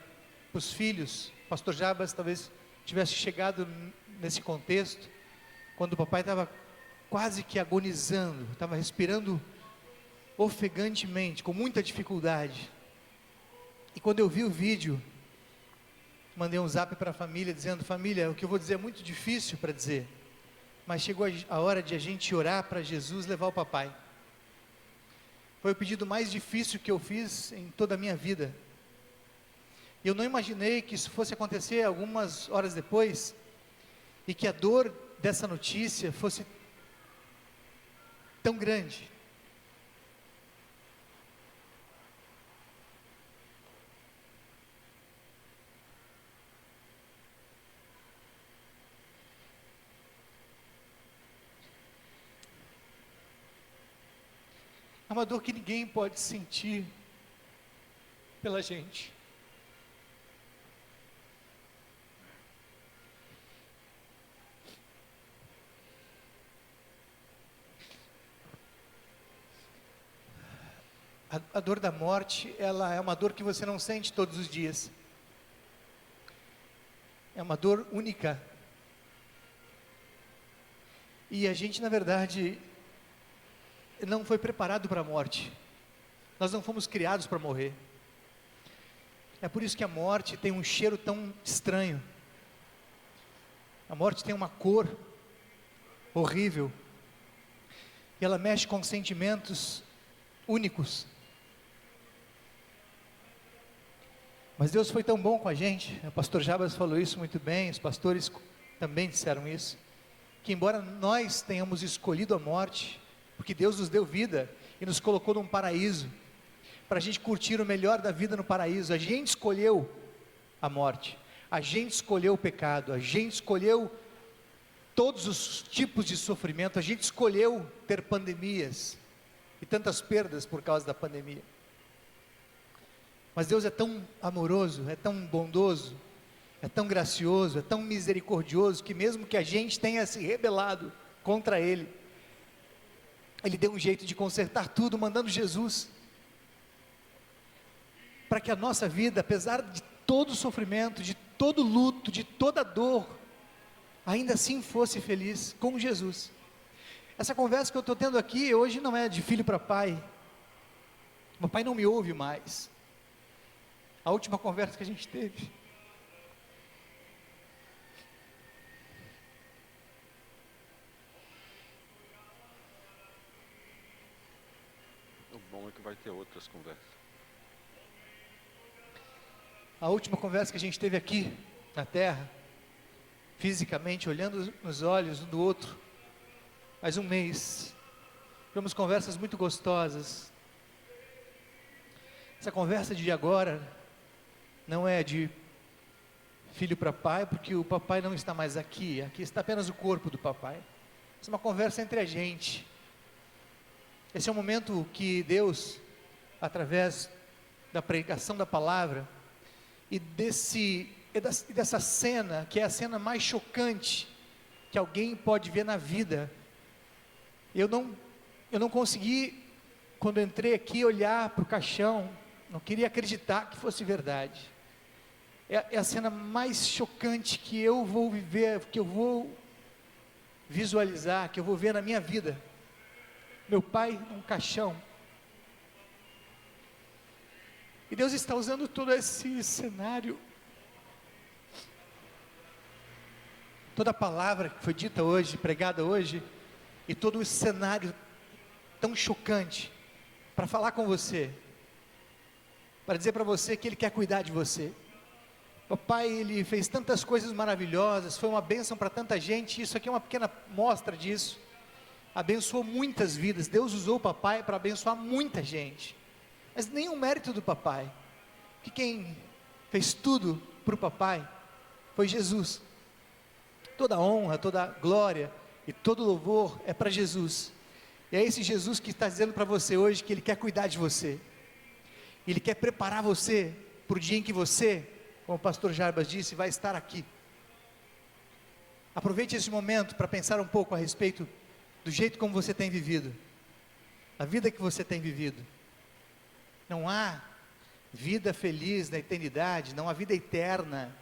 os filhos. O pastor Jabas talvez tivesse chegado nesse contexto, quando o papai estava quase que agonizando, estava respirando ofegantemente, com muita dificuldade. E quando eu vi o vídeo, mandei um zap para a família, dizendo: família, o que eu vou dizer é muito difícil para dizer, mas chegou a hora de a gente orar para Jesus levar o papai. Foi o pedido mais difícil que eu fiz em toda a minha vida. Eu não imaginei que isso fosse acontecer algumas horas depois, e que a dor dessa notícia fosse tão grande. É uma dor que ninguém pode sentir pela gente. A dor da morte, ela é uma dor que você não sente todos os dias. É uma dor única. E a gente, na verdade, não foi preparado para a morte. Nós não fomos criados para morrer. É por isso que a morte tem um cheiro tão estranho. A morte tem uma cor horrível. E ela mexe com sentimentos únicos. Mas Deus foi tão bom com a gente. O pastor Jabas falou isso muito bem, os pastores também disseram isso, que embora nós tenhamos escolhido a morte, porque Deus nos deu vida e nos colocou num paraíso, para a gente curtir o melhor da vida no paraíso, a gente escolheu a morte, a gente escolheu o pecado, a gente escolheu todos os tipos de sofrimento, a gente escolheu ter pandemias e tantas perdas por causa da pandemia. Mas Deus é tão amoroso, é tão bondoso, é tão gracioso, é tão misericordioso, que mesmo que a gente tenha se rebelado contra Ele, Ele deu um jeito de consertar tudo, mandando Jesus, para que a nossa vida, apesar de todo o sofrimento, de todo o luto, de toda a dor, ainda assim fosse feliz com Jesus. Essa conversa que eu estou tendo aqui, hoje não é de filho para pai, meu pai não me ouve mais. A última conversa que a gente teve, O bom é que vai ter outras conversas. a última conversa que a gente teve aqui na terra, fisicamente, olhando nos olhos um do outro, faz um mês, tivemos conversas muito gostosas. Essa conversa de agora não é de filho para pai, porque o papai não está mais aqui, aqui está apenas o corpo do papai. Essa é uma conversa entre a gente. Esse é o momento que Deus, através da pregação da palavra, e dessa cena, que é a cena mais chocante que alguém pode ver na vida, eu não consegui, quando entrei aqui, olhar para o caixão, não queria acreditar que fosse verdade. É a cena mais chocante que eu vou viver, que eu vou visualizar, que eu vou ver na minha vida. Meu pai num caixão. E Deus está usando todo esse cenário, toda a palavra que foi dita hoje, pregada hoje, e todo esse cenário tão chocante, para falar com você, para dizer para você que Ele quer cuidar de você. Papai, Ele fez tantas coisas maravilhosas, foi uma bênção para tanta gente, isso aqui é uma pequena mostra disso, abençoou muitas vidas, Deus usou o papai para abençoar muita gente, mas nenhum mérito do papai, que quem fez tudo para o papai, foi Jesus. Toda honra, toda glória e todo louvor é para Jesus, e é esse Jesus que está dizendo para você hoje, que Ele quer cuidar de você, Ele quer preparar você, para o dia em que você, como o pastor Jarbas disse, vai estar aqui. Aproveite esse momento para pensar um pouco a respeito do jeito como você tem vivido, a vida que você tem vivido. Não há vida feliz na eternidade, não há vida eterna,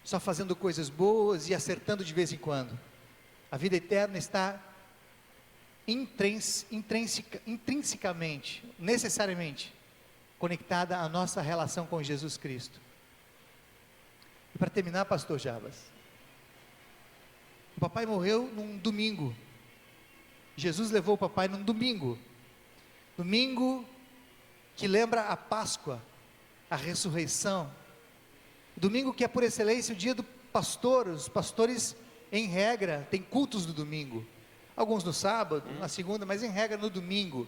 só fazendo coisas boas e acertando de vez em quando. A vida eterna está intrinsecamente, necessariamente, conectada à nossa relação com Jesus Cristo. E para terminar, pastor Jabas, o papai morreu num domingo. Jesus levou o papai num domingo que lembra a Páscoa, a ressurreição, domingo que é por excelência o dia do pastor. Os pastores, em regra, têm cultos no domingo, alguns no sábado, na segunda, mas em regra no domingo.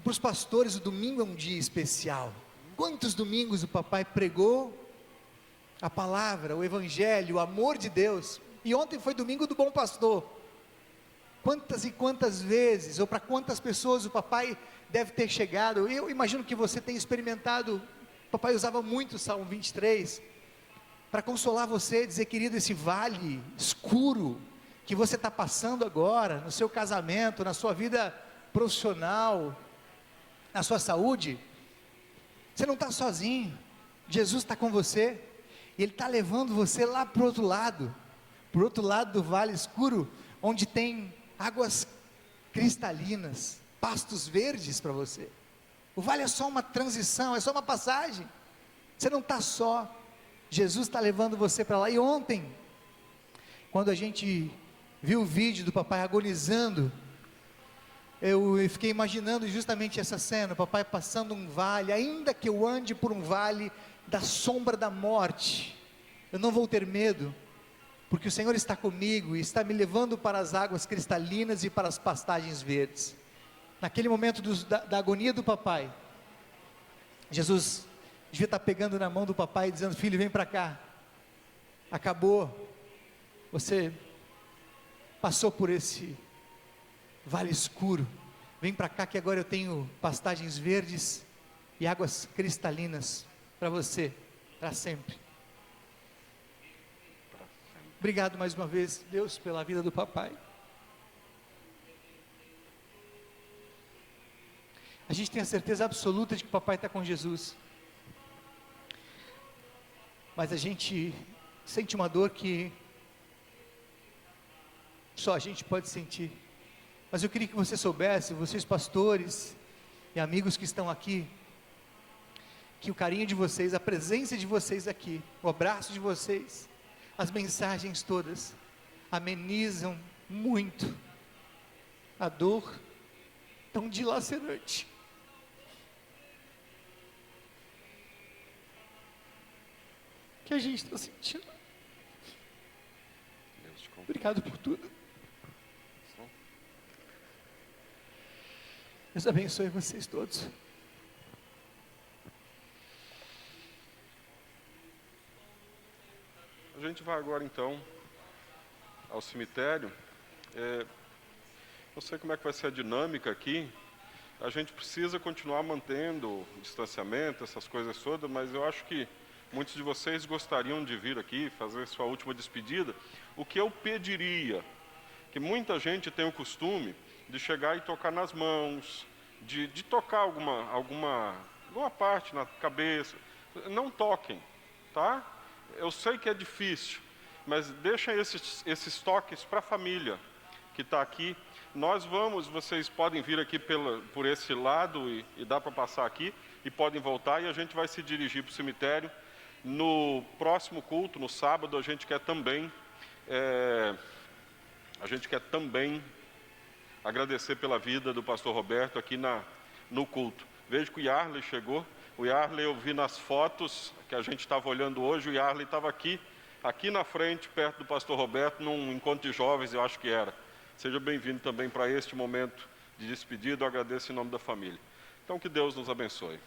Para os pastores o domingo é um dia especial. Quantos domingos o papai pregou a palavra, o evangelho, o amor de Deus, e ontem foi domingo do bom pastor. Quantas e quantas vezes, ou para quantas pessoas o papai deve ter chegado. Eu imagino que você tenha experimentado. O papai usava muito o Salmo 23 para consolar você, dizer: querido, esse vale escuro que você está passando agora, no seu casamento, na sua vida profissional, na sua saúde, você não está sozinho. Jesus está com você, e Ele está levando você lá para o outro lado do vale escuro, onde tem águas cristalinas, pastos verdes para você. O vale é só uma transição, é só uma passagem. Você não está só. Jesus está levando você para lá. E ontem, quando a gente viu o vídeo do papai agonizando, eu fiquei imaginando justamente essa cena, o papai passando um vale, ainda que eu ande por um vale da sombra da morte, eu não vou ter medo, porque o Senhor está comigo e está me levando para as águas cristalinas e para as pastagens verdes. Naquele momento da agonia do papai, Jesus devia estar pegando na mão do papai e dizendo: filho, vem para cá, acabou, você passou por esse vale escuro, vem para cá que agora eu tenho pastagens verdes e águas cristalinas para você, para sempre. Obrigado mais uma vez, Deus, pela vida do papai. A gente tem a certeza absoluta de que o papai está com Jesus, mas a gente sente uma dor que só a gente pode sentir. Mas eu queria que você soubesse, vocês pastores e amigos que estão aqui, que o carinho de vocês, a presença de vocês aqui, o abraço de vocês, as mensagens todas, amenizam muito a dor tão dilacerante que a gente está sentindo. Obrigado por tudo. Deus abençoe vocês todos. A gente vai agora então ao cemitério. Não sei como é que vai ser a dinâmica aqui. A gente precisa continuar mantendo o distanciamento, essas coisas todas, mas eu acho que muitos de vocês gostariam de vir aqui, fazer sua última despedida. O que eu pediria, que muita gente tem o costume de chegar e tocar nas mãos, de tocar alguma parte na cabeça. Não toquem, tá? Eu sei que é difícil, mas deixem esses toques para a família que está aqui. Vocês podem vir aqui por esse lado e dá para passar aqui, e podem voltar, e a gente vai se dirigir para o cemitério. No próximo culto, no sábado, a gente quer também agradecer pela vida do pastor Roberto aqui no culto. Vejo que o Yarley chegou. O Yarley, eu vi nas fotos que a gente estava olhando hoje, o Yarley estava aqui na frente, perto do pastor Roberto, num encontro de jovens, eu acho que era. Seja bem-vindo também para este momento de despedida, eu agradeço em nome da família. Então, que Deus nos abençoe.